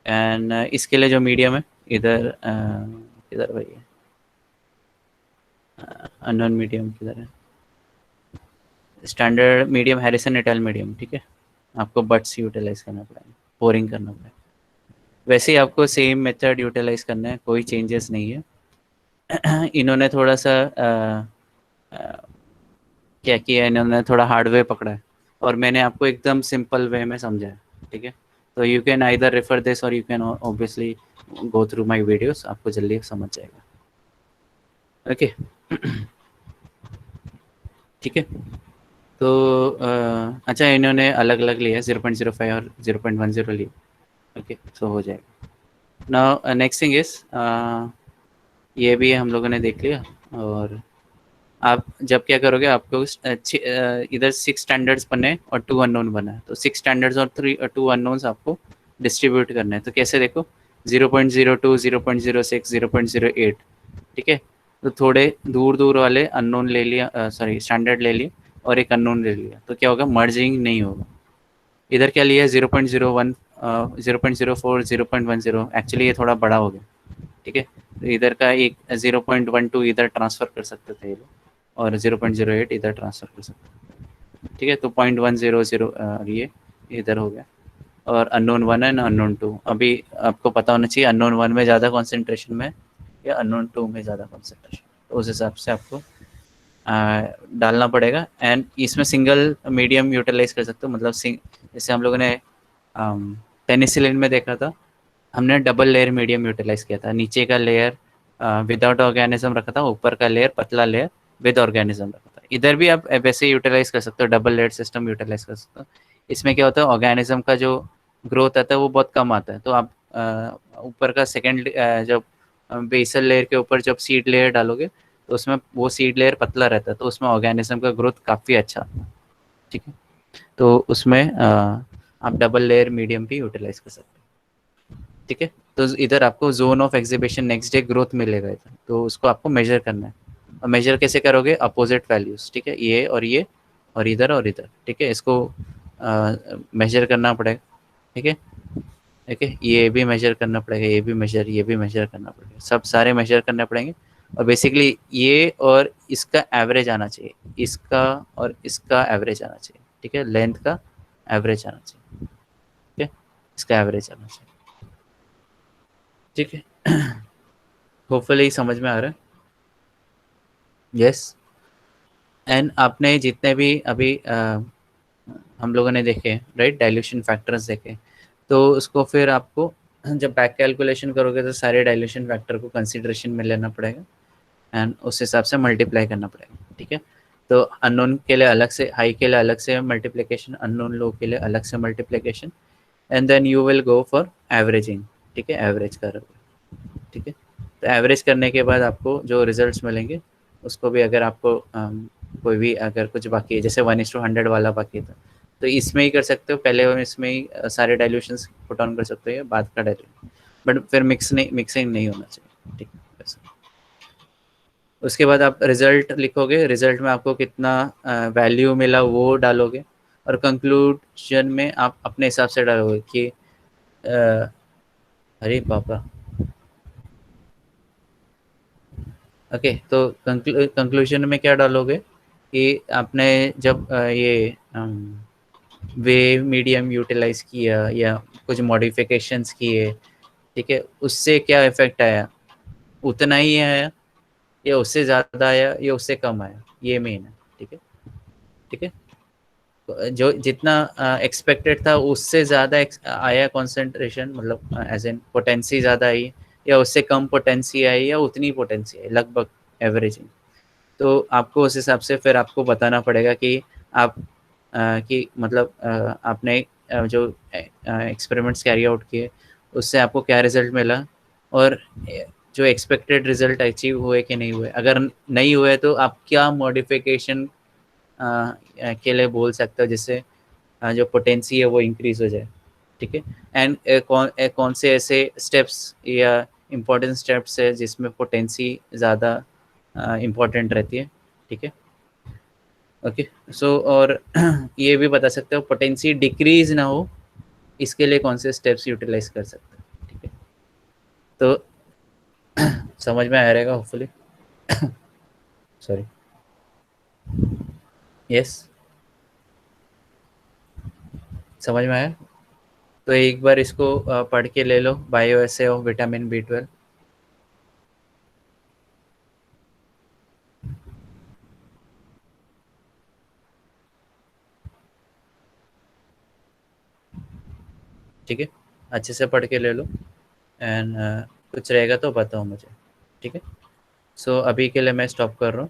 एंड इसके लिए जो मीडियम है, इधर इधर भाई अननोन मीडियम किधर है, स्टैंडर्ड मीडियम हैरिसन एट अल मीडियम, ठीक है। आपको बट्स यूटिलाइज करना पड़ेगा, पोरिंग करना पड़ेगा, वैसे ही आपको सेम मेथड यूटिलाइज करना है, कोई चेंजेस नहीं है। इन्होंने थोड़ा सा क्या किया है, इन्होंने थोड़ा हार्डवेयर पकड़ा है और मैंने आपको एकदम सिंपल वे में समझाया, ठीक है। तो you can either refer this और you can obviously go through my videos, आपको जल्दी समझ जाएगा। ओके, ठीक है। तो अच्छा, इन्होंने अलग अलग लिया, 0.05 और 0.10 लिया। ओके, सो हो जाएगा। नाउ नेक्स्ट थिंग इज, ये भी हम लोगों ने देख लिया। और आप जब क्या करोगे, आपको इधर 6 स्टैंडर्ड्स बने और 2 अननोन बना है, तो 6 स्टैंडर्ड्स और 2 अननोन्स आपको डिस्ट्रीब्यूट करना है। तो कैसे देखो, 0.02, 0.06, 0.08, ठीक है। तो थोड़े दूर दूर वाले अननोन ले लिया, सॉरी स्टैंडर्ड ले लिए और एक अननोन ले लिया, तो क्या होगा, मर्जिंग नहीं होगा। इधर क्या लिया, 0.01, 0.04, 0.10, एक्चुअली ये थोड़ा बड़ा हो गया, ठीक है। तो इधर का एक 0.12 इधर ट्रांसफ़र कर सकते थे ये लोग, और 0.08 इधर ट्रांसफ़र कर सकते हैं, ठीक है। तो 0.100 ये इधर हो गया, और अननोन 1 एंड अननोन 2 अभी आपको पता होना चाहिए, अननोन 1 में ज़्यादा कॉन्सेंट्रेशन में या अननोन 2 में ज़्यादा कॉन्सेंट्रेशन, तो उस हिसाब से आपको डालना पड़ेगा। एंड इसमें सिंगल मीडियम यूटिलाइज कर सकते हो, मतलब जैसे हम लोगों ने पेनिसिलिन में देखा था, हमने डबल लेयर मीडियम यूटिलाइज किया था, नीचे का लेयर विदाउट ऑर्गेनिज्म रखा था, ऊपर का लेयर पतला लेयर विद ऑर्गेनिज्म रखा था। इधर भी आप वैसे यूटिलाइज कर सकते हो, डबल लेयर सिस्टम यूटिलाइज कर सकते हो। इसमें क्या होता है, ऑर्गेनिज्म का जो ग्रोथ आता है वो बहुत कम आता है, तो आप ऊपर का सेकेंड जब बेसल लेयर के ऊपर जब सीड लेयर डालोगे तो उसमें वो सीड लेयर पतला रहता है, तो उसमें ऑर्गेनिज्म का ग्रोथ काफ़ी अच्छा आता है। ठीक है, तो उसमें आप डबल लेयर मीडियम भी यूटिलाइज कर सकते हैं। ठीक है, तो इधर आपको zone of exhibition next day growth मिलेगा इधर, तो उसको आपको मेजर करना है। और मेजर कैसे करोगे? अपोजिट वैल्यूज, ठीक है, ये और इधर और इधर, ठीक है, इसको मेजर करना पड़ेगा। ठीक है, ठीक है, ये भी मेजर करना पड़ेगा, ये भी मेजर करना पड़ेगा, सब सारे मेजर करने पड़ेंगे। और बेसिकली ये और इसका एवरेज आना चाहिए, इसका और इसका एवरेज आना चाहिए। ठीक है, लेंथ का एवरेज आना चाहिए। ठीक है, इसका एवरेज आना चाहिए। ठीक है, होपफुली समझ में आ रहा है। यस। एंड आपने जितने भी अभी हम लोगों ने देखे, राइट, डाइल्यूशन फैक्टर्स देखे, तो उसको फिर आपको जब बैक कैलकुलेशन करोगे तो सारे डाइल्यूशन फैक्टर को कंसिडरेशन में लेना पड़ेगा एंड उस हिसाब से मल्टीप्लाई करना पड़ेगा। ठीक है, तो अननोन के लिए अलग से, हाई के लिए अलग से मल्टीप्लिकेशन, अननोन लो के लिए अलग से multiplication, and then you will go for averaging. ठीक है, एवरेज करोगे। ठीक है, तो एवरेज करने के बाद आपको जो रिजल्ट्स मिलेंगे उसको भी, अगर आपको कोई भी अगर कुछ बाकी है, जैसे 1:100 वाला बाकी था, तो इसमें ही कर सकते हो, पहले इसमें ही सारे डाइल्यूशंस पुट ऑन कर सकते हो, बाद का डाइल्यूशन, बट फिर मिक्सिंग नहीं होना चाहिए। ठीक है, बस। उसके बाद आप रिजल्ट लिखोगे, रिजल्ट में आपको कितना वैल्यू मिला वो डालोगे, और कंक्लूजन में आप अपने हिसाब से डालोगे कि अरे पापा, ओके, तो कंक्लूजन में क्या डालोगे कि आपने जब ये वेव मीडियम यूटिलाइज किया या कुछ मॉडिफिकेशंस किए, ठीक है, उससे क्या इफेक्ट आया, उतना ही आया या उससे ज़्यादा आया या उससे कम आया, ये मेन है। ठीक है, ठीक है, जो जितना एक्सपेक्टेड था उससे ज़्यादा आया कॉन्सेंट्रेशन, मतलब एज एन पोटेंसी ज़्यादा आई, या उससे कम पोटेंसी आई, या उतनी पोटेंसी आई, लगभग एवरेजिंग। तो आपको उस हिसाब से फिर आपको बताना पड़ेगा कि आप कि मतलब आपने जो एक्सपेरिमेंट्स कैरी आउट किए उससे आपको क्या रिजल्ट मिला, और जो एक्सपेक्टेड रिजल्ट अचीव हुए कि नहीं हुए। अगर नहीं हुए तो आप क्या मॉडिफिकेशन के लिए बोल सकते हो, जिससे जो पोटेंसी है वो इंक्रीज हो जाए। ठीक है, एंड कौन से ऐसे स्टेप्स या इम्पोर्टेंट स्टेप्स है जिसमें पोटेंसी ज़्यादा इम्पोर्टेंट रहती है। ठीक है, ओके, सो और ये भी बता सकते हो पोटेंसी डिक्रीज ना हो, इसके लिए कौन से स्टेप्स यूटिलाइज कर सकते हैं। ठीक है, तो समझ में आ रहेगा होपफुली। सॉरी। यस, समझ में आया। तो एक बार इसको पढ़ के ले लो, bioassay of vitamin B12। ठीक है, अच्छे से पढ़ के ले लो, एंड कुछ रहेगा तो बताओ मुझे। ठीक है, सो अभी के लिए मैं स्टॉप कर रहा हूँ।